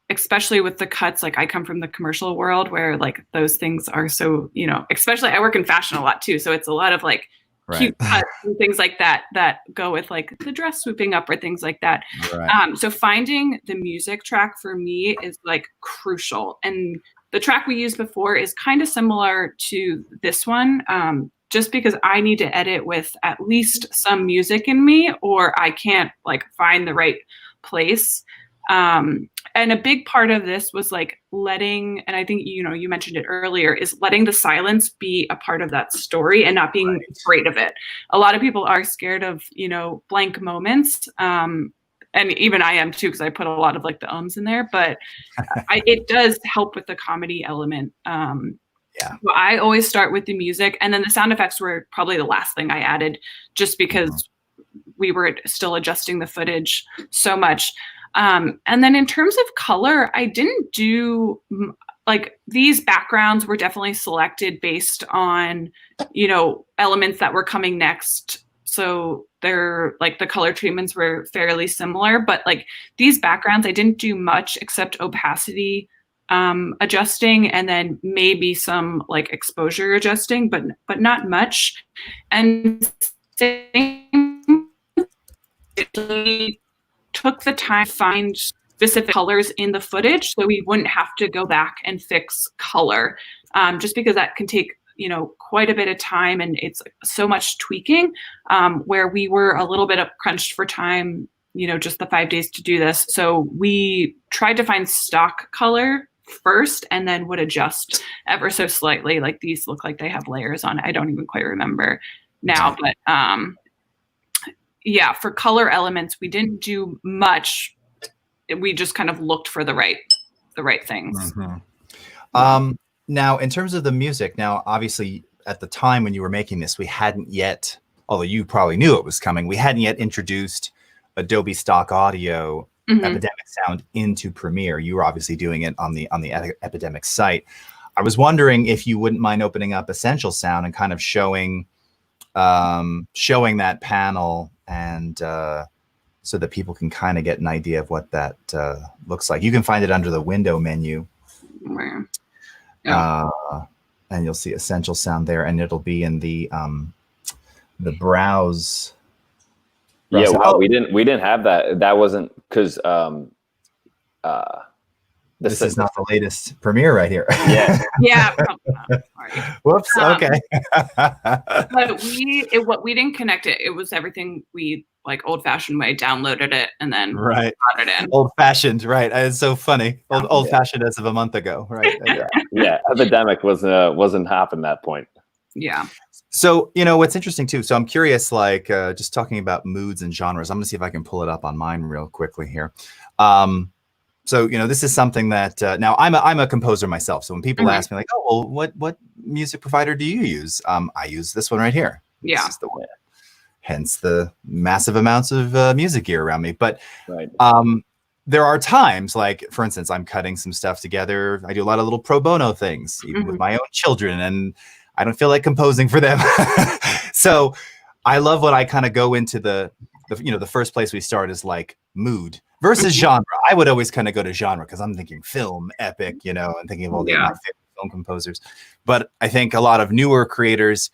especially with the cuts, like I come from the commercial world where like those things are so, especially I work in fashion a lot too. So it's a lot of like cute cuts and things like that go with like the dress swooping up or things like that. Right. So finding the music track for me is like crucial. And the track we used before is kind of similar to this one, just because I need to edit with at least some music in me, or I can't like find the right place. And a big part of this was like letting, and I think, you mentioned it earlier, is letting the silence be a part of that story and not being afraid of it. A lot of people are scared of, blank moments. And even I am too, because I put a lot of like the ums in there, but it does help with the comedy element. So I always start with the music, and then the sound effects were probably the last thing I added, just because we were still adjusting the footage so much. And then in terms of color, I didn't do like, these backgrounds were definitely selected based on, elements that were coming next. So they're like, the color treatments were fairly similar, but like these backgrounds, I didn't do much except opacity adjusting, and then maybe some like exposure adjusting, but not much. And it took the time to find specific colors in the footage, so we wouldn't have to go back and fix color, just because that can take quite a bit of time, and it's so much tweaking, where we were a little bit crunched for time, just the 5 days to do this. So we tried to find stock color first, and then would adjust ever so slightly. Like, these look like they have layers on it. I don't even quite remember now, but yeah, for color elements, we didn't do much. We just kind of looked for the right things. Now, in terms of the music, now, obviously, at the time when you were making this, we hadn't yet, although you probably knew it was coming, we hadn't yet introduced Adobe Stock Audio Epidemic Sound into Premiere. You were obviously doing it on the Epidemic site. I was wondering if you wouldn't mind opening up Essential Sound and kind of showing that panel, and so that people can kind of get an idea of what that looks like. You can find it under the window menu. And you'll see Essential Sound there, and it'll be in the browse. Yeah, well, we didn't have that. That wasn't because this is not the latest Premiere right here. Yeah. Yeah. Sorry. Whoops. Okay. But we didn't connect it. It was everything we like old fashioned way, downloaded it and then got it in. Old fashioned, right? It's so funny. Old fashioned as of a month ago, right? Yeah. Epidemic wasn't happening at that point. Yeah. So, what's interesting too. So I'm curious, like just talking about moods and genres. I'm gonna see if I can pull it up on mine real quickly here. So, this is something that now I'm a composer myself. So when people ask me like, oh, well, what music provider do you use? I use this one right here. Yeah. This is the one. Hence the massive amounts of music gear around me. But Right. there are times, like, for instance, I'm cutting some stuff together. I do a lot of little pro bono things, even with my own children, and I don't feel like composing for them. So I love when I kind of go into the first place we start is like mood versus genre. I would always kind of go to genre because I'm thinking film, epic, and thinking of all my favorite film composers. But I think a lot of newer creators,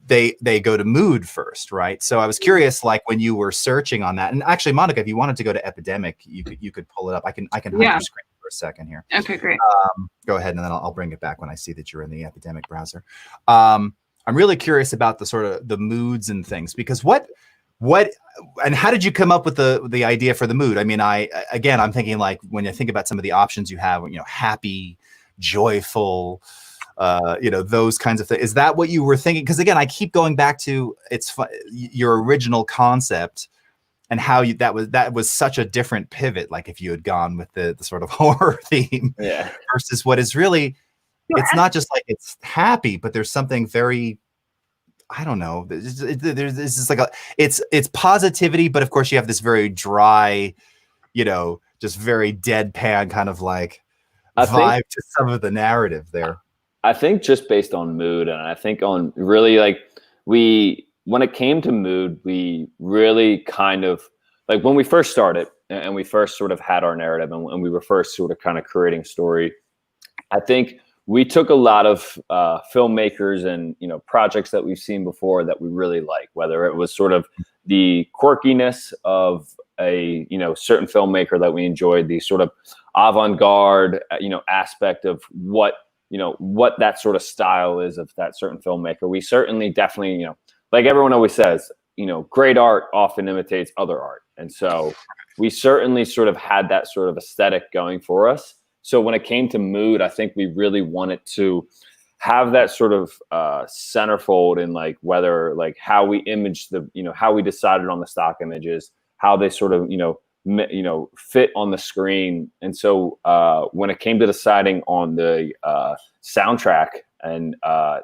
they go to mood first, right? So I was curious, like when you were searching on that, and actually, Monica, if you wanted to go to Epidemic, you could pull it up. I can hide your screen for a second here. Okay, great. Go ahead, and then I'll bring it back when I see that you're in the Epidemic browser. I'm really curious about the sort of the moods and things, because what and how did you come up with the idea for the mood? I mean, I'm thinking like when you think about some of the options you have, happy, joyful, those kinds of things. Is that what you were thinking? Because again, I keep going back to your original concept and how that was such a different pivot. Like if you had gone with the sort of horror theme versus what is really, it's not just like it's happy, but there's something very, I don't know. There's just like it's positivity, but of course you have this very dry, just very deadpan kind of like vibe to some of the narrative there. I think just based on mood, and I think on really like when it came to mood, we really kind of like when we first started and we first sort of had our narrative and we were first sort of kind of creating story. I think we took a lot of filmmakers and projects that we've seen before that we really like, whether it was sort of the quirkiness of a certain filmmaker that we enjoyed, the sort of avant-garde aspect of what that sort of style is of that certain filmmaker. We certainly definitely like everyone always says, great art often imitates other art, and so we certainly sort of had that sort of aesthetic going for us. So when it came to mood, I think we really wanted to have that sort of centerfold in like whether like how we imaged how we decided on the stock images, how they sort of fit on the screen. And so when it came to deciding on the soundtrack and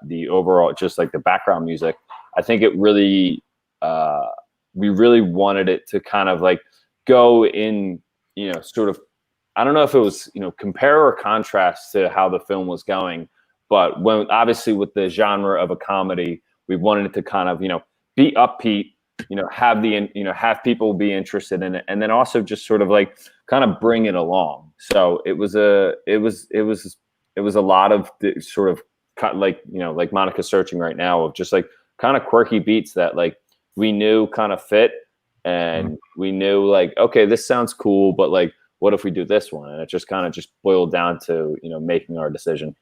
the overall just like the background music, I think it really we really wanted it to kind of like go in sort of, I don't know if it was, compare or contrast to how the film was going, but when obviously with the genre of a comedy, we wanted it to kind of, be upbeat, have people be interested in it. And then also just sort of like kind of bring it along. So it was a lot of the sort of like, like Monica's searching right now of just like kind of quirky beats that like we knew kind of fit. And we knew like, okay, this sounds cool, but like, what if we do this one? And it just kind of just boiled down to, making our decision.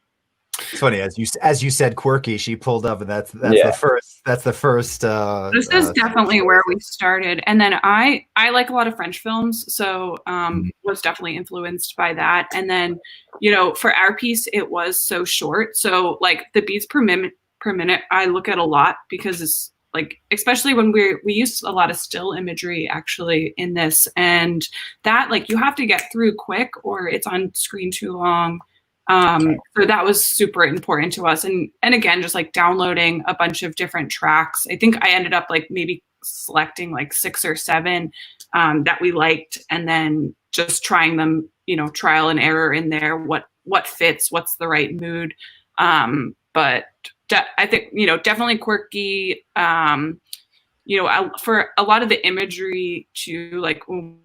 It's funny, as you said, quirky, she pulled up, and that's the first. This is definitely where we started. And then I like a lot of French films, so was definitely influenced by that. And then, for our piece, it was so short. So like the beats per minute, I look at a lot because it's like, especially when we use a lot of still imagery actually in this, and that like you have to get through quick or it's on screen too long. So that was super important to us. And again, just like downloading a bunch of different tracks. I think I ended up like maybe selecting like 6 or 7 that we liked, and then just trying them, trial and error in there, what fits, what's the right mood. But I think, definitely quirky, for a lot of the imagery too, like when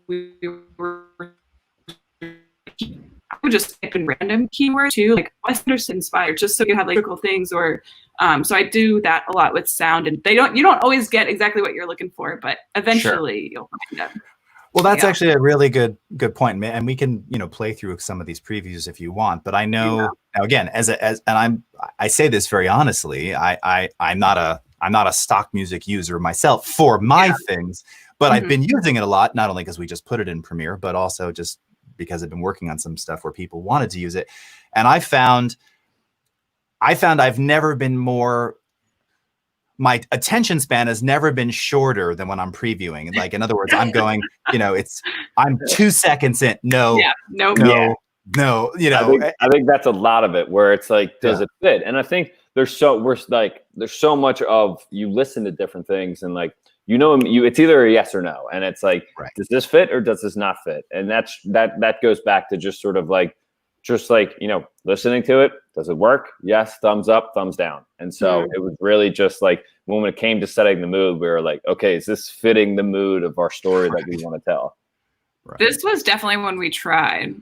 we were, I would just type in random keywords too, like Wes Anderson inspired, just so you have like critical things, or so I do that a lot with sound, and you don't always get exactly what you're looking for, but eventually you'll find out. Well, that's actually a really good point, and we can play through some of these previews if you want. But I know now again, I say this very honestly, I'm not a stock music user myself for my things, but I've been using it a lot, not only because we just put it in Premiere, but also just because I've been working on some stuff where people wanted to use it, and I found I've never been more my attention span has never been shorter than when I'm previewing. Like, in other words, I'm going, I'm 2 seconds in. No, Yeah. Nope. no, no, I think that's a lot of it where it's like, does it fit? And I think there's so much of, you listen to different things and like, it's either a yes or no. And it's like, does this fit or does this not fit? And that goes back to just sort of like, listening to it. Does it work? Yes. Thumbs up, thumbs down. And so it was really just like, when it came to setting the mood, we were like, okay, is this fitting the mood of our story that we want to tell? Right. This was definitely when we tried.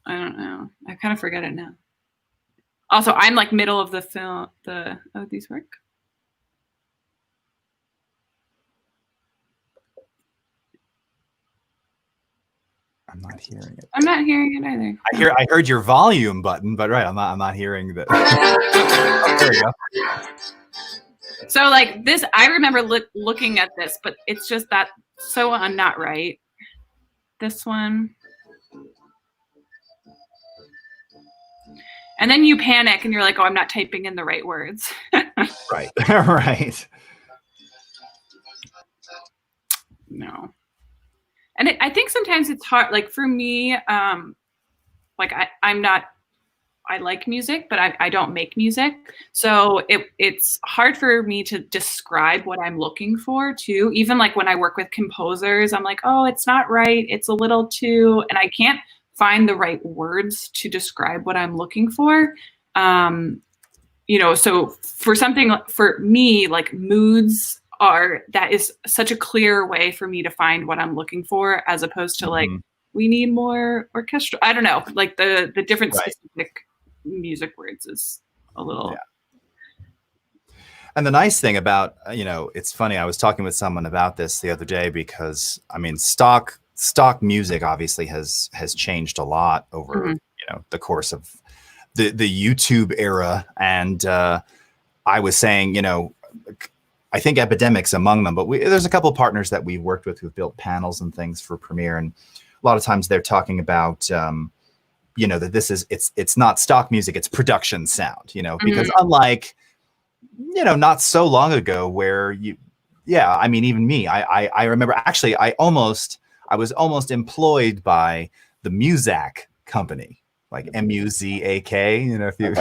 I don't know. I kind of forget it now. Also, I'm like middle of the film. These work? I'm not hearing it. I'm not hearing it either. I heard your volume button, but I'm not hearing that. Oh, there we go. So like this, I remember looking at this, but it's just that so not right. This one. And then you panic and you're like, oh, I'm not typing in the right words. Right. Right. No. And I think sometimes it's hard. Like for me, like I like music, but I don't make music. So it's hard for me to describe what I'm looking for too. Even like when I work with composers, I'm like, oh, it's not right. It's a little too, and I can't find the right words to describe what I'm looking for. So for me, like moods that is such a clear way for me to find what I'm looking for, as opposed to like, we need more orchestral. I don't know, like the different specific music words is a little. Yeah. And the nice thing about, it's funny, I was talking with someone about this the other day, because I mean, stock music obviously has changed a lot over, the course of the YouTube era. And I was saying, I think Epidemic's among them, but there's a couple of partners that we've worked with who've built panels and things for Premiere. And a lot of times they're talking about, that it's not stock music, it's production sound, because unlike, not so long ago where even me, I remember actually I was almost employed by the Muzak company, like M-U-Z-A-K, if you,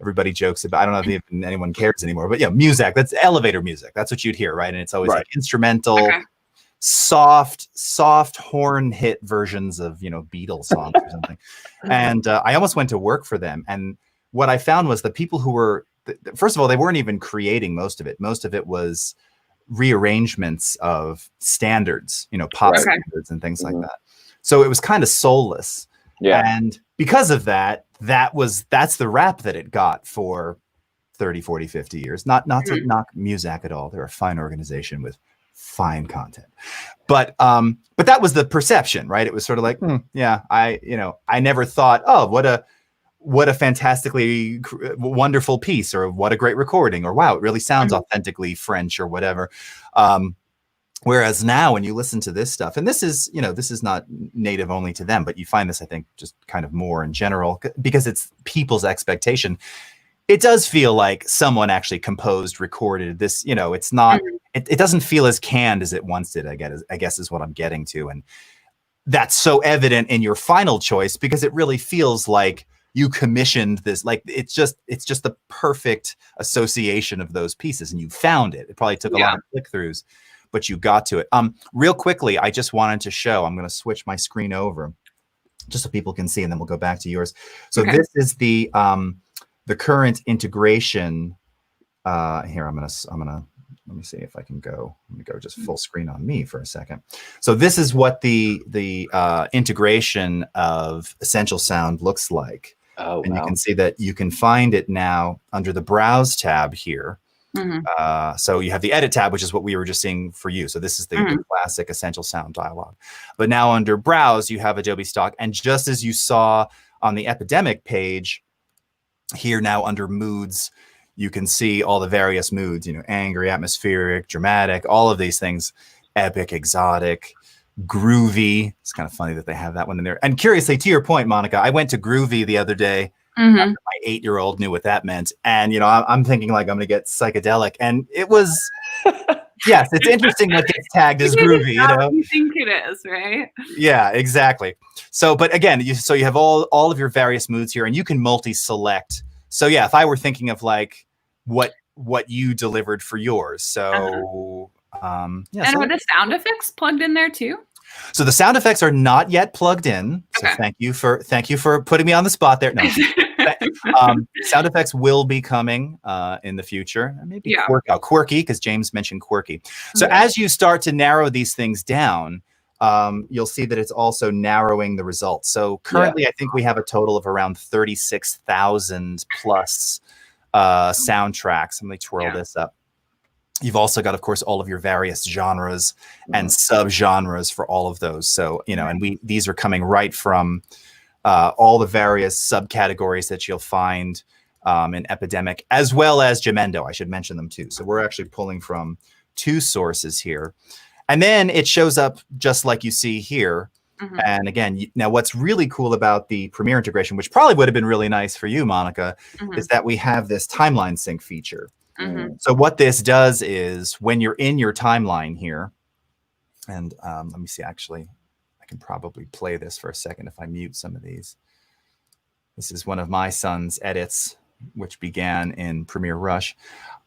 everybody jokes about, I don't know if even anyone cares anymore, but Muzak, that's elevator music. That's what you'd hear, right? And it's always like instrumental, soft horn hit versions of, Beatles songs or something. And I almost went to work for them. And what I found was the people who were, first of all, they weren't even creating most of it. Most of it was rearrangements of standards, pop standards and things like that. So it was kind of soulless. Yeah. And because of that, that's the rap that it got for 30, 40, 50 years. Not to knock Muzak at all. They're a fine organization with fine content. But that was the perception, right? It was sort of like, I never thought, oh, what a fantastically wonderful piece, or what a great recording, or wow, it really sounds authentically French or whatever. Whereas now when you listen to this stuff, and this is not native only to them, but you find this, I think, just kind of more in general, because it's people's expectation. It does feel like someone actually composed, recorded this, it's not, it doesn't feel as canned as it once did, I guess is what I'm getting to. And that's so evident in your final choice, because it really feels like you commissioned this, like it's just the perfect association of those pieces, and you found it. It probably took a lot of click-throughs, but you got to it. Real quickly, I just wanted to show, I'm going to switch my screen over just so people can see, and then we'll go back to yours. So this is the current integration. Here, let me see if I can go. Let me go just full screen on me for a second. So this is what the integration of Essential Sound looks like. Oh, and you can see that you can find it now under the Browse tab here. So you have the Edit tab, which is what we were just seeing for you. So this is the classic Essential Sound dialog. But now under Browse, you have Adobe Stock. And just as you saw on the Epidemic page, here now under Moods, you can see all the various moods, angry, atmospheric, dramatic, all of these things, epic, exotic, groovy. It's kind of funny that they have that one in there. And curiously, to your point, Monica, I went to Groovy the other day. Mhm. My 8-year-old knew what that meant. And, I'm thinking like I'm going to get psychedelic. And it was, yes, it's interesting what gets tagged as It is groovy, not what you think it is, right? Yeah, exactly. So, but again, you have all of your various moods here, and you can multi-select. So yeah, if I were thinking of like what you delivered for yours, so yeah. And So, are the sound effects plugged in there too? so the sound effects are not yet plugged in. So Okay. thank you for putting me on the spot there. No. Sound effects will be coming in the future. Maybe quirky, because James mentioned quirky. So as you start to narrow these things down, you'll see that it's also narrowing the results. So currently, I think we have a total of around 36,000 plus soundtracks. Let me twirl this up. You've also got, of course, all of your various genres and subgenres for all of those. So, and these are coming right from all the various subcategories that you'll find in Epidemic, as well as Jamendo. I should mention them too. So we're actually pulling from 2 sources here. And then it shows up just like you see here. And again, now what's really cool about the Premiere integration, which probably would have been really nice for you, Monica, is that we have this timeline sync feature. So what this does is when you're in your timeline here, and let me see, actually, I can probably play this for a second if I mute some of these. This is one of my son's edits, which began in Premiere Rush.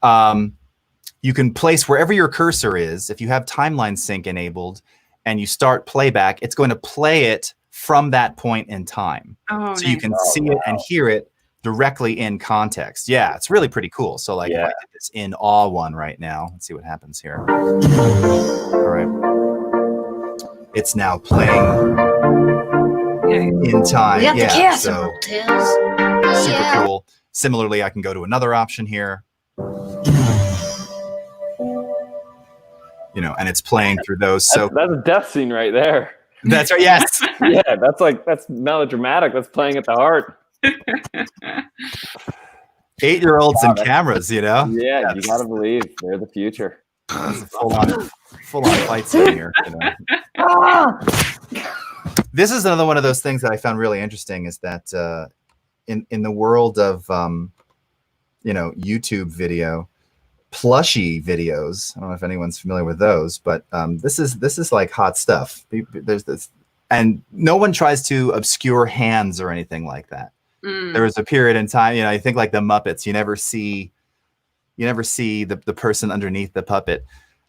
You can place wherever your cursor is. If you have timeline sync enabled and you start playback, it's going to play it from that point in time. So you can see it and hear it directly in context. Yeah, it's really pretty cool. So like if I did this in Awe one right now, let's see what happens here. All right. It's now playing in time. We got the chaos so tales. super cool. Similarly, I can go to another option here. And it's playing through those. So that's a death scene right there. That's right. Yes. Yeah, that's melodramatic. That's playing at the heart. 8-year-olds and cameras, Yeah, you gotta believe they're the future. Full on fight scene here. This is another one of those things that I found really interesting, is that in the world of YouTube video, plushy videos. I don't know if anyone's familiar with those, but this is like hot stuff. There's this, and no one tries to obscure hands or anything like that. There was a period in time, I think like the Muppets, you never see the person underneath the puppet.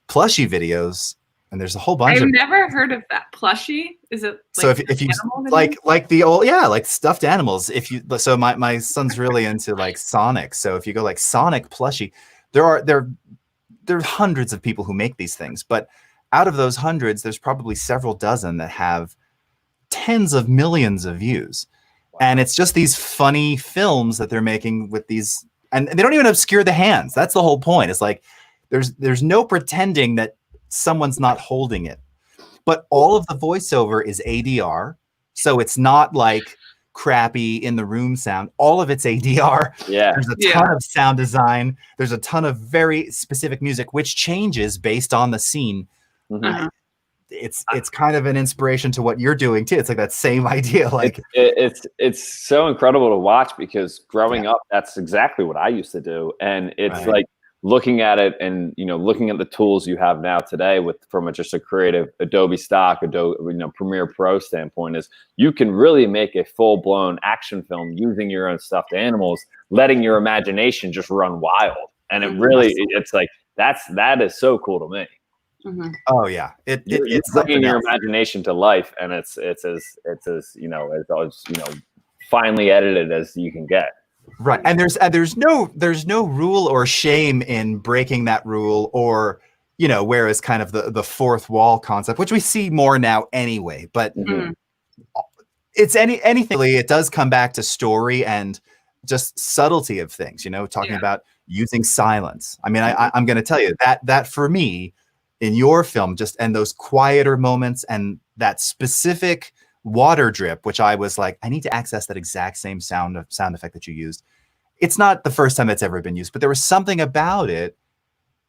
Plushy videos, and there's a whole bunch. I've never heard of that. Plushie? Is it like, so if you like the old, like stuffed animals? So my son's really into like Sonic. So if you go like Sonic plushie, there are hundreds of people who make these things, but out of those hundreds, there's probably several dozen that have tens of millions of views. And it's just these funny films that they're making with these, and they don't even obscure the hands. That's the whole point. It's like there's no pretending that someone's not holding it, but all of the voiceover is ADR, so it's not like crappy in the room sound. All of it's ADR. Yeah, there's a ton of sound design. There's a ton of very specific music, which changes based on the scene. It's kind of an inspiration to what you're doing too. It's like that same idea. Like it's so incredible to watch, because growing up, that's exactly what I used to do, and it's like looking at it and looking at the tools you have now today from just a creative Adobe stock, Adobe Premiere Pro standpoint, is you can really make a full-blown action film using your own stuffed animals, letting your imagination just run wild, and it really it's like that is so cool to me. Oh yeah, it's bringing your imagination to life, and it's as finely edited as you can get. Right, and there's no rule or shame in breaking that rule, or whereas kind of the fourth wall concept, which we see more now anyway. But it's anything. It does come back to story and just subtlety of things. Talking about using silence. I mean, I'm going to tell you that for me, in your film, and those quieter moments and that specific water drip, which I was like, I need to access that exact same sound effect that you used. It's not the first time it's ever been used, but there was something about it.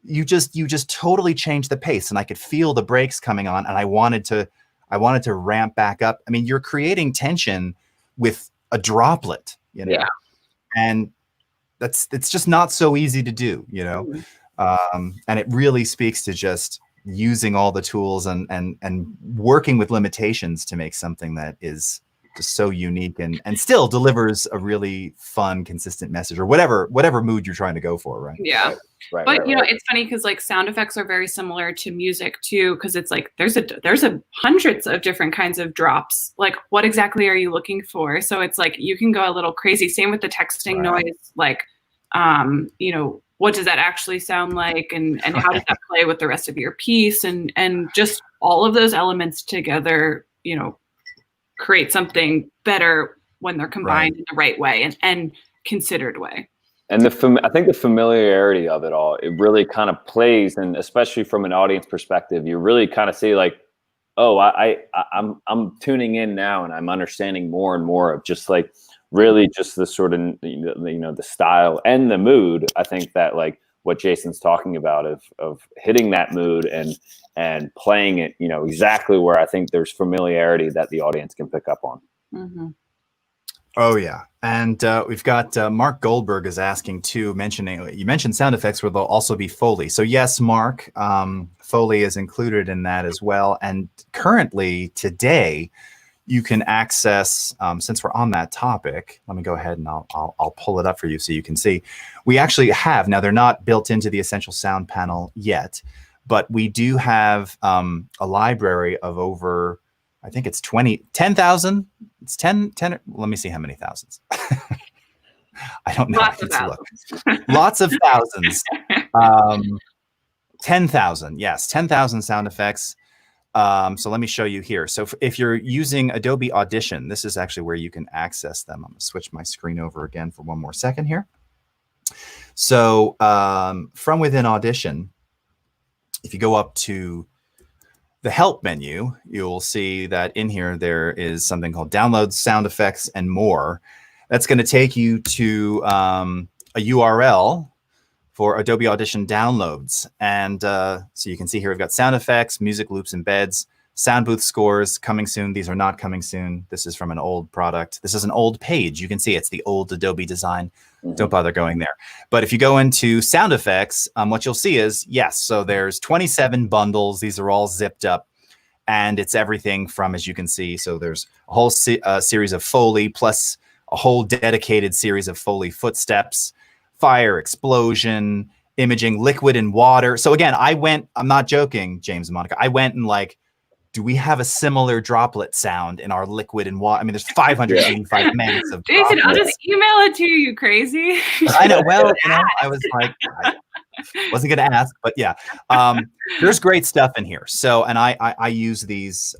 You just totally changed the pace, and I could feel the brakes coming on, and I wanted to ramp back up. I mean, you're creating tension with a droplet. you know, Yeah. and it's just not so easy to do, you know. And it really speaks to just using all the tools and working with limitations to make something that is just so unique and still delivers a really fun, consistent message, or whatever mood you're trying to go for, right? Yeah. Right, But right, you know, right. it's funny because like sound effects are very similar to music too, because it's like there's a hundreds of different kinds of drops. Like, what exactly are you looking for? So it's like you can go a little crazy. Same with the texting Right. noise. Like, you know, what does that actually sound like, and how does that play with the rest of your piece, and just all of those elements together, you know, create something better when they're combined in the right way and considered way. And I think the familiarity of it all, it really kind of plays, and especially from an audience perspective, you really kind of see like, oh, I'm tuning in now, and I'm understanding more and more of just like really just the sort of, you know, the style and the mood. I think that like what Jason's talking about of hitting that mood and playing it, you know, exactly where I think there's familiarity that the audience can pick up on. Mm-hmm. Oh yeah, and we've got Mark Goldberg is asking too, you mentioned sound effects where there'll also be Foley. So yes, Mark, Foley is included in that as well. And currently today, you can access, since we're on that topic, let me go ahead and I'll pull it up for you so you can see. We actually have, now they're not built into the Essential Sound panel yet, but we do have a library of over, I think it's 10,000. It's 10, let me see how many thousands. I don't know. Lots I of need to look. thousands. Lots of thousands. 10,000, yes, 10,000 sound effects. So let me show you here. So if you're using Adobe Audition, this is actually where you can access them. I'm gonna switch my screen over again for one more second here. So from within Audition, if you go up to the help menu, you'll see that in here there is something called download sound effects and more. That's going to take you to a URL for Adobe Audition downloads. And so you can see here we've got sound effects, music loops, embeds, sound booth scores coming soon. These are not coming soon. This is from an old product. This is an old page. You can see it's the old Adobe design. Don't bother going there. But if you go into sound effects, what you'll see is, yes, so there's 27 bundles. These are all zipped up. And it's everything from, as you can see, so there's a whole series of Foley plus a whole dedicated series of Foley footsteps, fire, explosion, imaging, liquid and water. So again, I'm not joking, James and Monica, I went and like, do we have a similar droplet sound in our liquid and water? I mean, there's 585 megs of Jason, droplets. I'll just email it to you, you crazy. I know. Well, you know, I was like, I wasn't going to ask, but yeah, there's great stuff in here. So, and I use these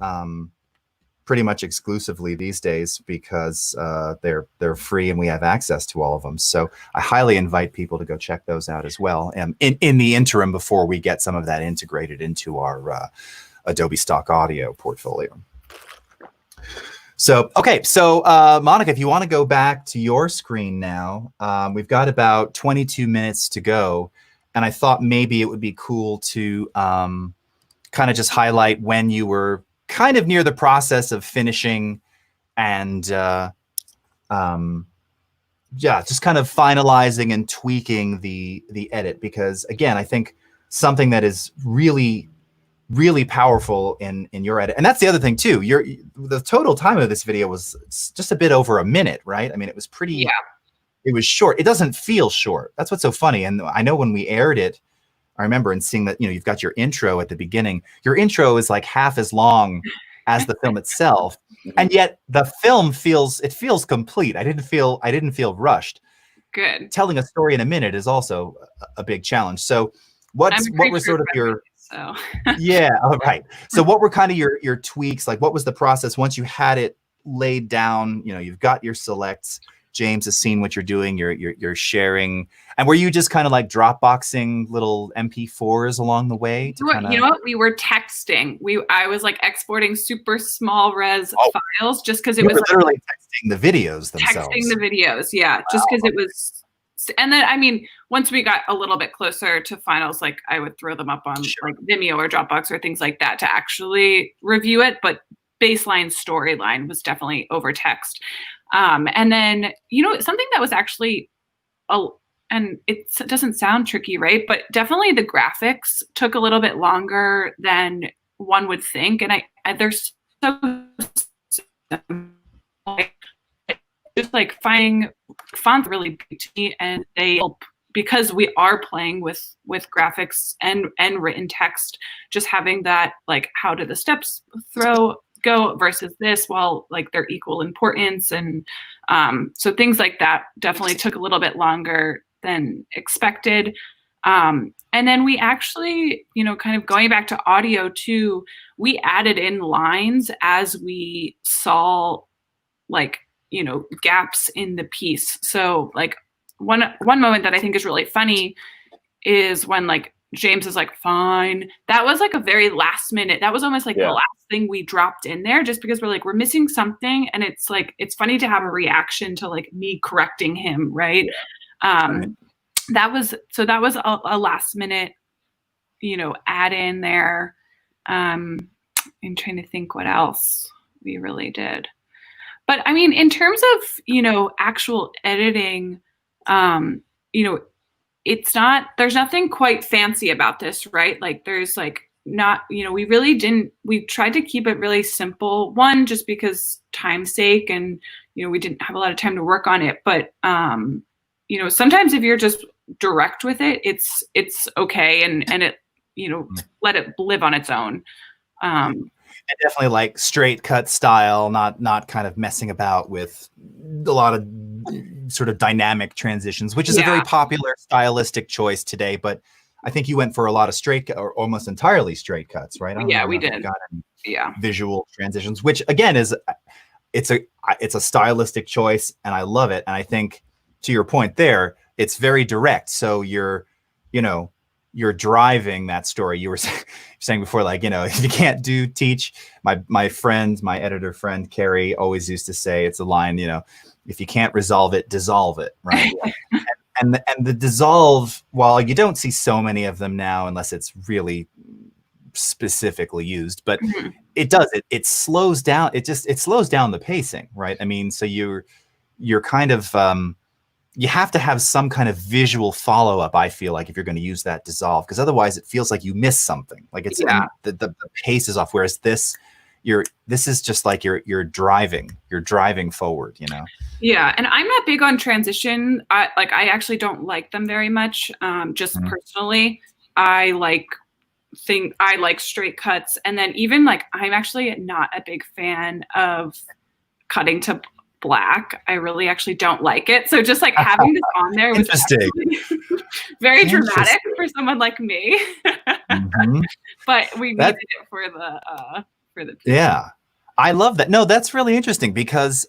pretty much exclusively these days because they're free and we have access to all of them. So I highly invite people to go check those out as well. And in the interim, before we get some of that integrated into our Adobe Stock Audio portfolio. So, okay. So, Monica, if you want to go back to your screen now, we've got about 22 minutes to go. And I thought maybe it would be cool to kind of just highlight when you were kind of near the process of finishing and, yeah, just kind of finalizing and tweaking the edit. Because again, I think something that is really powerful in your edit. And that's the other thing too. The total time of this video was just a bit over a minute, right? I mean, it was pretty, Yeah. It was short. It doesn't feel short. That's what's so funny. And I know when we aired it, I remember and seeing that, you know, you've got your intro at the beginning. Your intro is like half as long as the film itself. And yet the film feels complete. I didn't feel rushed. Good. Telling a story in a minute is also a big challenge. So what were sort of your, so yeah, all right. So what were kind of your tweaks? Like what was the process once you had it laid down? You know, you've got your selects. James has seen what you're doing. You're sharing. And were you just kind of like Dropboxing little MP4s along the way? You know what? We were texting. I was like exporting super small res files just because it was literally like, texting the videos themselves. Texting the videos, yeah. Wow. Just because it was. And then, I mean, once we got a little bit closer to finals, like I would throw them up on like Vimeo or Dropbox or things like that to actually review it. But baseline storyline was definitely over text. And then, you know, something that was actually, and it doesn't sound tricky, right? But definitely the graphics took a little bit longer than one would think. And they're so just like finding fonts really big to me, and they help because we are playing with graphics and written text. Just having that, like, how do the steps go versus this, while like they're equal importance, and so things like that definitely took a little bit longer than expected. And then we actually, you know, kind of going back to audio too, we added in lines as we saw, like, you know, gaps in the piece. So like one moment that I think is really funny is when like James is like, fine. That was like a very last minute. That was almost like the last thing we dropped in there, just because we're like, we're missing something. And it's like, it's funny to have a reaction to like me correcting him. Right. Right. That was a last minute, you know, add in there. I'm trying to think what else we really did. But I mean, in terms of, you know, actual editing, you know, there's nothing quite fancy about this, right? Like there's like not, you know, we tried to keep it really simple. One, just because time's sake, and, you know, we didn't have a lot of time to work on it. But, you know, sometimes if you're just direct with it, it's okay. And it, you know, let it live on its own. And definitely like straight cut style, not kind of messing about with a lot of sort of dynamic transitions, which is a very popular stylistic choice today. But I think you went for a lot of straight or almost entirely straight cuts, right? We did. Got any visual transitions, which again is it's a stylistic choice, and I love it. And I think to your point there, it's very direct. So you're driving that story. You were saying before, like, you know, if you can't teach, my friend, my editor friend, Carrie, always used to say, it's a line, you know, if you can't resolve it, dissolve it. Right. and the dissolve, while you don't see so many of them now, unless it's really specifically used, but it does, it slows down. It slows down the pacing. Right. I mean, so you're kind of, you have to have some kind of visual follow-up, I feel like, if you're going to use that dissolve, because otherwise it feels like you miss something. Like it's the pace is off. Whereas this is just like you're driving forward, you know? Yeah. And I'm not big on transition. I actually don't like them very much. Just personally, I like straight cuts. And then even like, I'm actually not a big fan of cutting to black. I really actually don't like it. So just like having this on there was very dramatic for someone like me. But we needed it for the piece. Yeah. I love that. No, that's really interesting because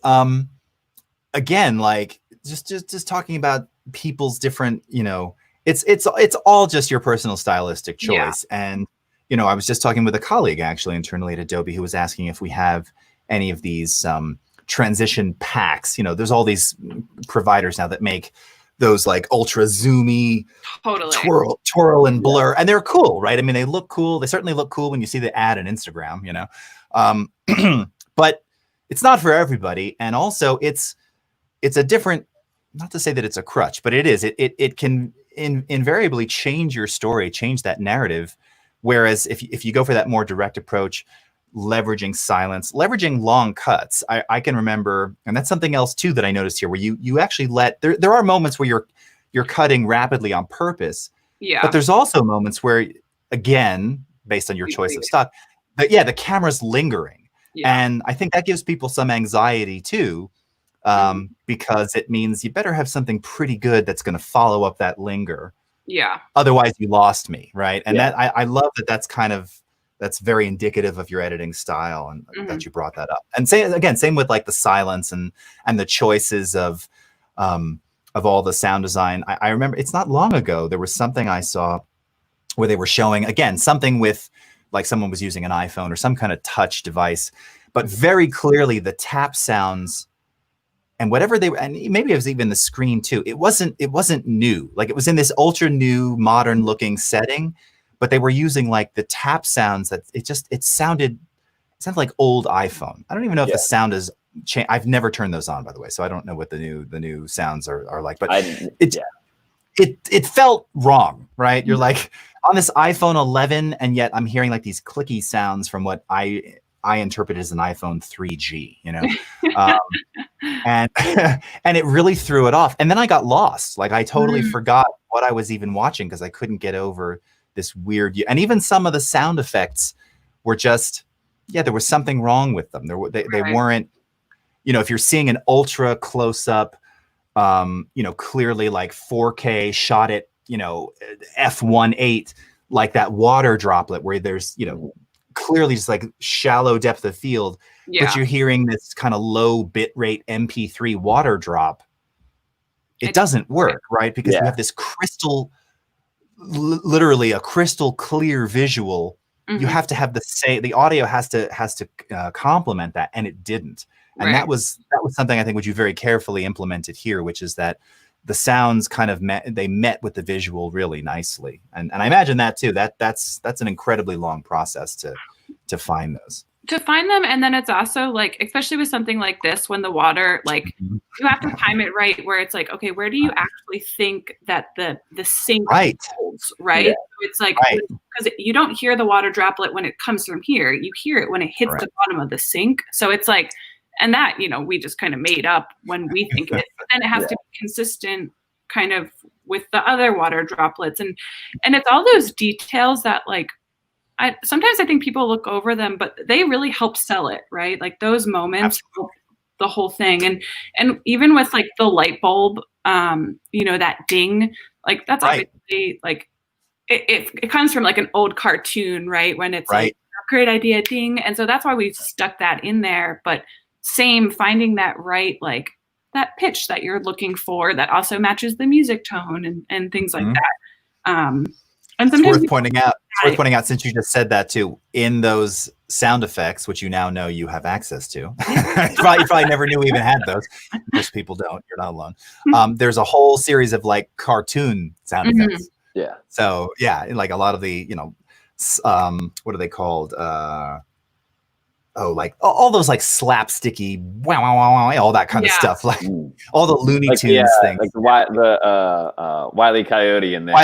again, like just talking about people's different, you know, it's all just your personal stylistic choice. And, you know, I was just talking with a colleague actually internally at Adobe who was asking if we have any of these transition packs. You know, there's all these providers now that make those like ultra zoomy twirl and blur, and they're cool, right? I mean, they look cool. They certainly look cool when you see the ad on Instagram, you know. But it's not for everybody, and also it's a different, not to say that it's a crutch, but it can invariably change your story, change that narrative. Whereas if you go for that more direct approach, leveraging silence, leveraging long cuts. I can remember, and that's something else too that I noticed here, where you actually there are moments where you're cutting rapidly on purpose. Yeah. But there's also moments where, again, based on your choice of stock, the camera's lingering. Yeah. And I think that gives people some anxiety too, because it means you better have something pretty good that's going to follow up that linger. Yeah. Otherwise you lost me, right? And that I love that's very indicative of your editing style, and that you brought that up. And same with like the silence and the choices of all the sound design. I remember it's not long ago, there was something I saw where they were showing, again, something with like someone was using an iPhone or some kind of touch device, but very clearly the tap sounds and whatever and maybe it was even the screen too. It wasn't new. Like it was in this ultra new modern looking setting, but they were using like the tap sounds that it sounded like old iPhone. I don't even know if the sound is I've never turned those on, by the way, so I don't know what the new sounds are like. But yeah. it felt wrong, right? You're like on this iPhone 11, and yet I'm hearing like these clicky sounds from what I interpret as an iPhone 3G, you know, and and it really threw it off. And then I got lost. Like I totally forgot what I was even watching because I couldn't get over this weird. And even some of the sound effects were just, there was something wrong with them. They weren't, you know, if you're seeing an ultra close up, you know, clearly like 4K shot at, you know, f1.8, like that water droplet where there's, you know, clearly just like shallow depth of field, but you're hearing this kind of low bit rate MP3 water drop. It doesn't work, right? Because you have this crystal, literally a crystal clear visual. You have to have the audio has to complement that, and it didn't. And that was something I think which you very carefully implemented here, which is that the sounds kind of met with the visual really nicely. And I imagine that too. That's an incredibly long process to find those. To find them, and then it's also like, especially with something like this, when the water, like you have to time it right, where it's like, okay, where do you actually think that the sink holds, right? Yeah. So it's like, because you don't hear the water droplet when it comes from here, you hear it when it hits the bottom of the sink. So it's like, and that, you know, we just kind of made up when we think it, but then it has to be consistent kind of with the other water droplets, and it's all those details that like, sometimes I think people look over them, but they really help sell it, right? Like those moments, the whole thing. And even with like the light bulb, you know, that ding, like that's obviously like, it comes from like an old cartoon, right? When it's like, great idea, ding. And so that's why we stuck that in there. But same, finding that right, like that pitch that you're looking for that also matches the music tone and things like that. And sometimes it's worth pointing out, since you just said that too, in those sound effects, which you now know you have access to, you probably never knew we even had those. Most people don't. You're not alone. There's a whole series of like cartoon sound effects. Yeah. So like a lot of the, you know, what are they called? Like all those like slapsticky, wow, wow, wow, wow, all that kind of stuff, like all the Looney Tunes things, like the Wile E. Coyote in there.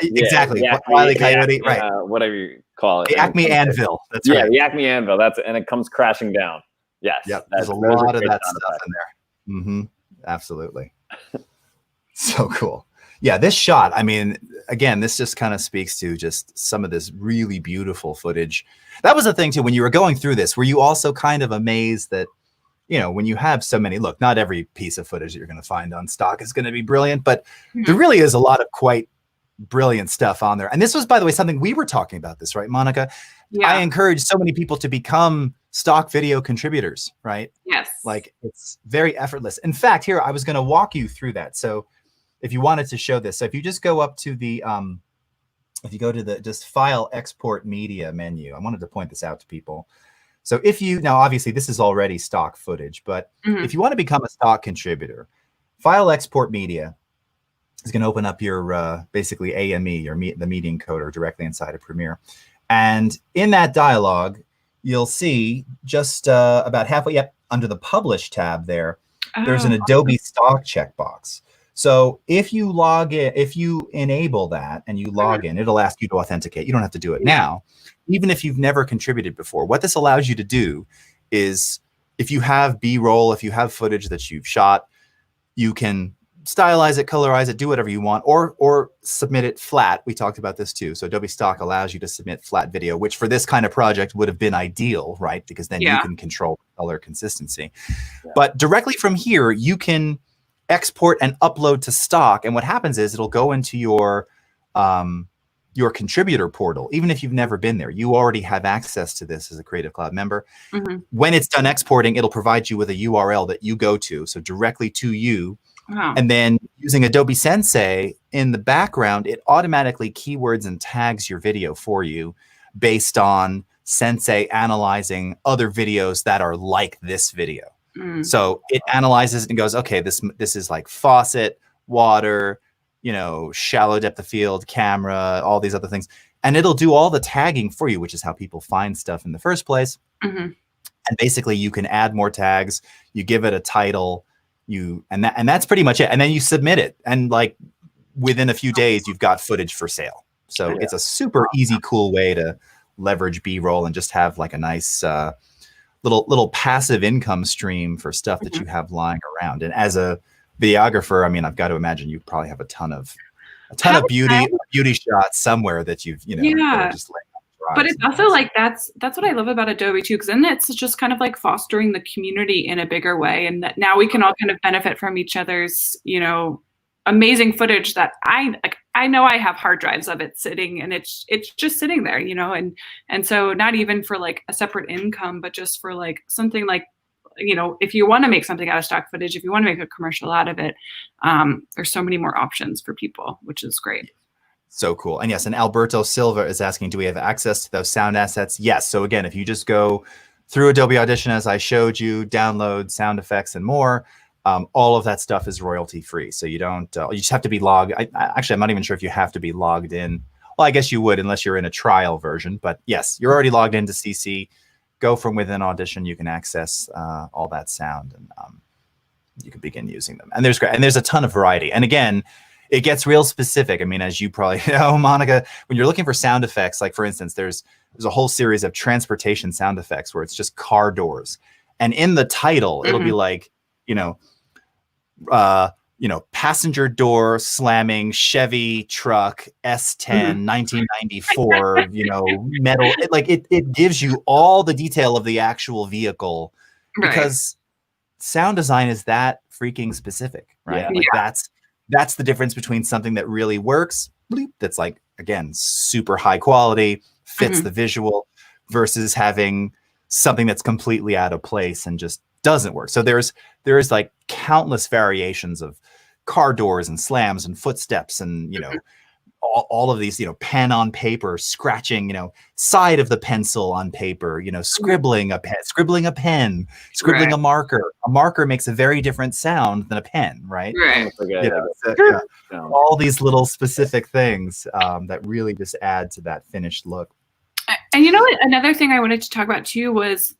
Exactly, Wile E. Coyote, right? Whatever you call it. The Acme Anvil. That's right. The Acme Anvil. And it comes crashing down. Yes. Yep. There's a lot of that stuff in there. Absolutely. So cool. Yeah, this shot, I mean, again, this just kind of speaks to just some of this really beautiful footage. That was the thing too, when you were going through this, were you also kind of amazed that, you know, when you have so many, look, not every piece of footage that you're going to find on stock is going to be brilliant, but there really is a lot of quite brilliant stuff on there. And this was, by the way, something we were talking about this, right, Monica? Yeah. I encourage so many people to become stock video contributors, right? Yes. Like it's very effortless. In fact, here, I was going to walk you through that. So if you wanted to show this, so if you just go up to the, if you go to the just file export media menu, I wanted to point this out to people. So if you, now obviously this is already stock footage, but if you want to become a stock contributor, file export media is going to open up your basically AME or the media encoder directly inside of Premiere. And in that dialog, you'll see just about halfway up under the Publish tab there, there's an Adobe stock checkbox. So if you log in, if you enable that and you log in, it'll ask you to authenticate. You don't have to do it now, even if you've never contributed before. What this allows you to do is if you have B-roll, if you have footage that you've shot, you can stylize it, colorize it, do whatever you want, or submit it flat. We talked about this too. So Adobe Stock allows you to submit flat video, which for this kind of project would have been ideal, right? Because then you can control color consistency. But directly from here, you can export and upload to stock. And what happens is it'll go into your contributor portal. Even if you've never been there, you already have access to this as a Creative Cloud member. When it's done exporting, it'll provide you with a URL that you go to, so directly to you. And then using Adobe Sensei in the background, it automatically keywords and tags your video for you based on Sensei analyzing other videos that are like this video. So it analyzes it and goes, okay, this is like faucet, water, you know, shallow depth of field, camera, all these other things. And it'll do all the tagging for you, which is how people find stuff in the first place. And And basically you can add more tags, you give it a title, and that's pretty much it. And then you submit it. And like within a few days, you've got footage for sale. So it's a super easy, cool way to leverage B-roll and just have like a nice little passive income stream for stuff that you have lying around. And as a videographer, I mean, I've got to imagine you probably have a ton of beauty shots somewhere that you've, that are just laying on the but it's also like that's what I love about Adobe too, because then it's just kind of like fostering the community in a bigger way, and that now we can all kind of benefit from each other's, amazing footage that I know I have hard drives of it sitting, and it's just sitting there, and so not even for like a separate income, but just for like something like, if you want to make something out of stock footage, if you want to make a commercial out of it, there's so many more options for people, which is great. So cool. And yes, and Alberto Silva is asking, do we have access to those sound assets? Yes. So again, if you just go through Adobe Audition, as I showed you, download sound effects and more, all of that stuff is royalty free. So you don't, you just have to be logged. Actually, I'm not even sure if you have to be logged in. Well, I guess you would, unless you're in a trial version, but yes, you're already logged into CC. Go from within Audition, you can access all that sound, and you can begin using them. And there's a ton of variety. And again, it gets real specific. I mean, as you probably know, Monica, when you're looking for sound effects, like for instance, there's a whole series of transportation sound effects where it's just car doors, and in the title, it'll be like, passenger door slamming, Chevy truck, S10, 1994, metal. It gives you all the detail of the actual vehicle, because sound design is that freaking specific, right? That's the difference between something that really works, that's like, again, super high quality, fits the visual, versus having something that's completely out of place and just doesn't work. So there is like countless variations of car doors and slams and footsteps and, all of these, pen on paper, scratching, side of the pencil on paper, scribbling a pen, scribbling a marker. A marker makes a very different sound than a pen, right? All these little specific things that really just add to that finished look. And another thing I wanted to talk about too was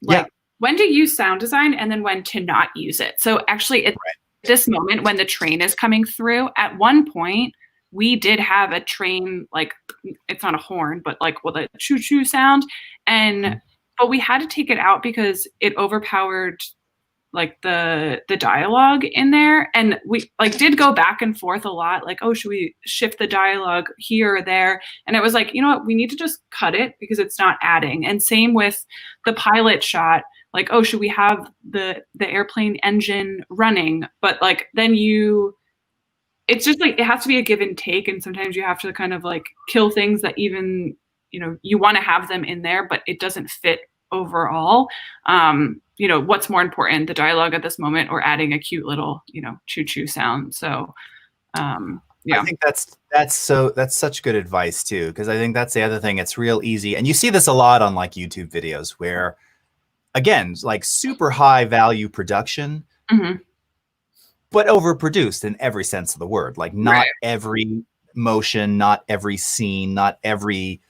when to use sound design and then when to not use it. So actually at this moment, when the train is coming through, at one point, we did have a train, like, it's not a horn, but like with a choo-choo sound. But we had to take it out because it overpowered like the dialogue in there. And we did go back and forth a lot, like, oh, should we shift the dialogue here or there? And it was like, you know what, we need to just cut it because it's not adding. And same with the pilot shot, like, oh, should we have the airplane engine running? But like, then it's just like, it has to be a give and take. And sometimes you have to kind of like kill things that even, you want to have them in there, but it doesn't fit overall. What's more important, the dialogue at this moment or adding a cute little, choo-choo sound. So, I think that's such good advice too. Cause I think that's the other thing. It's real easy. And you see this a lot on like YouTube videos where, again, like super high value production, but overproduced in every sense of the word. Like not every motion, not every scene, not every,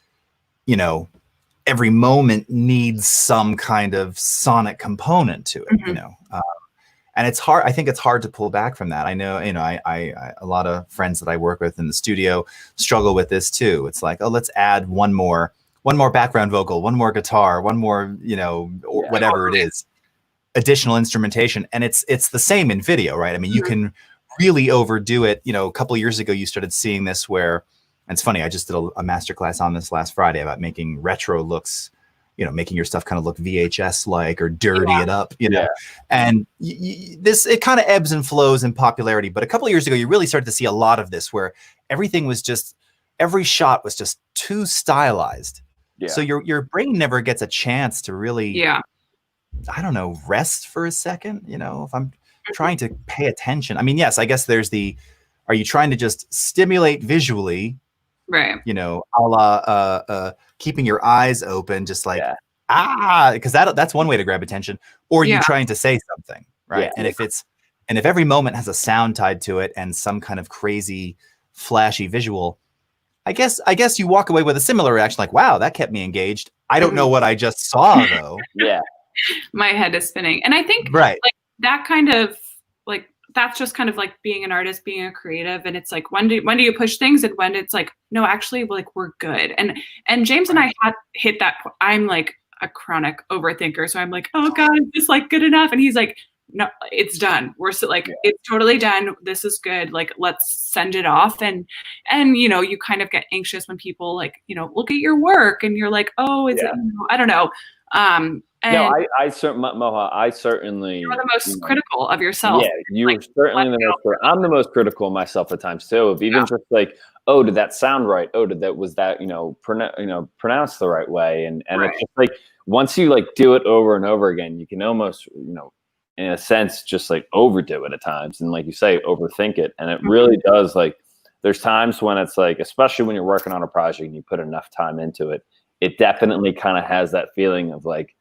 every moment needs some kind of sonic component to it, and it's hard. I think it's hard to pull back from that. I know, I a lot of friends that I work with in the studio struggle with this too. It's like, oh, let's add one more background vocal, one more guitar, one more, or whatever it is, additional instrumentation. And it's the same in video, right? I mean, you can really overdo it. A couple of years ago, you started seeing this where, and it's funny, I just did a masterclass on this last Friday about making retro looks, making your stuff kind of look VHS-like or dirty it up, and it kind of ebbs and flows in popularity. But a couple of years ago, you really started to see a lot of this where every shot was just too stylized. So your brain never gets a chance to really, I don't know, rest for a second, if I'm trying to pay attention. I mean, yes, I guess are you trying to just stimulate visually, right? A la keeping your eyes open, just like, because that's one way to grab attention. Or you trying to say something, right? And if every moment has a sound tied to it and some kind of crazy flashy visual, I guess you walk away with a similar reaction, like, wow, that kept me engaged. I don't know what I just saw though. My head is spinning. And I think Right. like that kind of like that's just kind of like being an artist, being a creative, and it's like when do you push things and when it's like no, actually like we're good. And James and I had hit that I'm like a chronic overthinker, so I'm like, oh god, is this like good enough? And he's like, no, it's done. We're so like it's totally done. This is good. Like let's send it off. And you know, you kind of get anxious when people like, you know, look at your work and you're like, oh, is it, you know, I don't know. And no, I certainly, Moha, I certainly. you're the most critical of yourself. Yeah, you're like, certainly the most. I'm the most critical of myself at times too. Of even just like, oh, did that sound right? Oh, was that pronounced the right way? And it's just like once you like do it over and over again, you can almost in a sense just like overdo it at times, and like you say, overthink it. And it really does like. There's times when it's like, especially when you're working on a project and you put enough time into it, it definitely kind of has that feeling of like,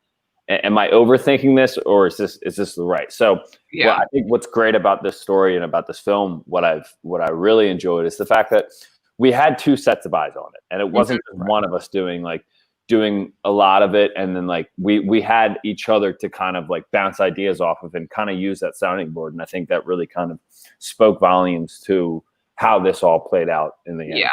am I overthinking this, or is this the right? So I think what's great about this story and about this film, what I really enjoyed is the fact that we had two sets of eyes on it, and it wasn't just one of us doing a lot of it, and then like we had each other to kind of like bounce ideas off of and kind of use that sounding board. And I think that really kind of spoke volumes to how this all played out in the end. Yeah.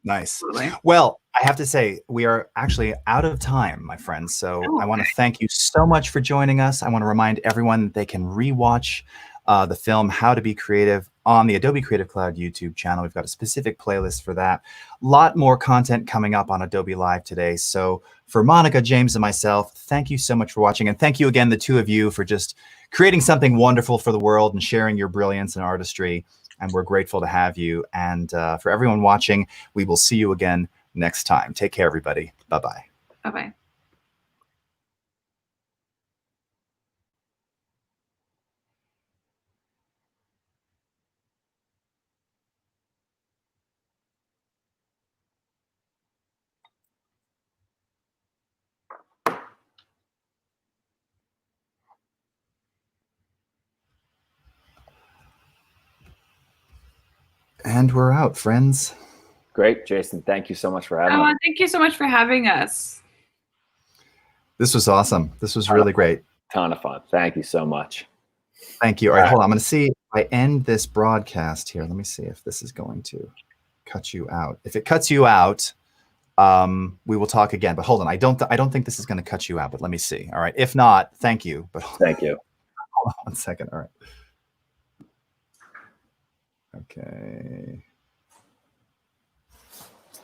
Nice. Well, I have to say, we are actually out of time, my friends. So I want to thank you so much for joining us. I want to remind everyone that they can rewatch the film How to Be Creative on the Adobe Creative Cloud YouTube channel. We've got a specific playlist for that. A lot more content coming up on Adobe Live today. So for Monica, James, and myself, thank you so much for watching. And thank you again, the two of you, for just creating something wonderful for the world and sharing your brilliance and artistry. And we're grateful to have you. And for everyone watching, we will see you again next time. Take care, everybody. Bye-bye. Bye-bye. And we're out, friends. Great, Jason. Thank you so much for having us. Thank you so much for having us. This was awesome. This was really great. Ton of fun. Thank you so much. Thank you. All right, hold on. I'm going to see if I end this broadcast here. Let me see if this is going to cut you out. If it cuts you out, we will talk again. But hold on. I don't think this is going to cut you out, but let me see. All right. If not, thank you. But thank you. Hold on 1 second. All right. Okay.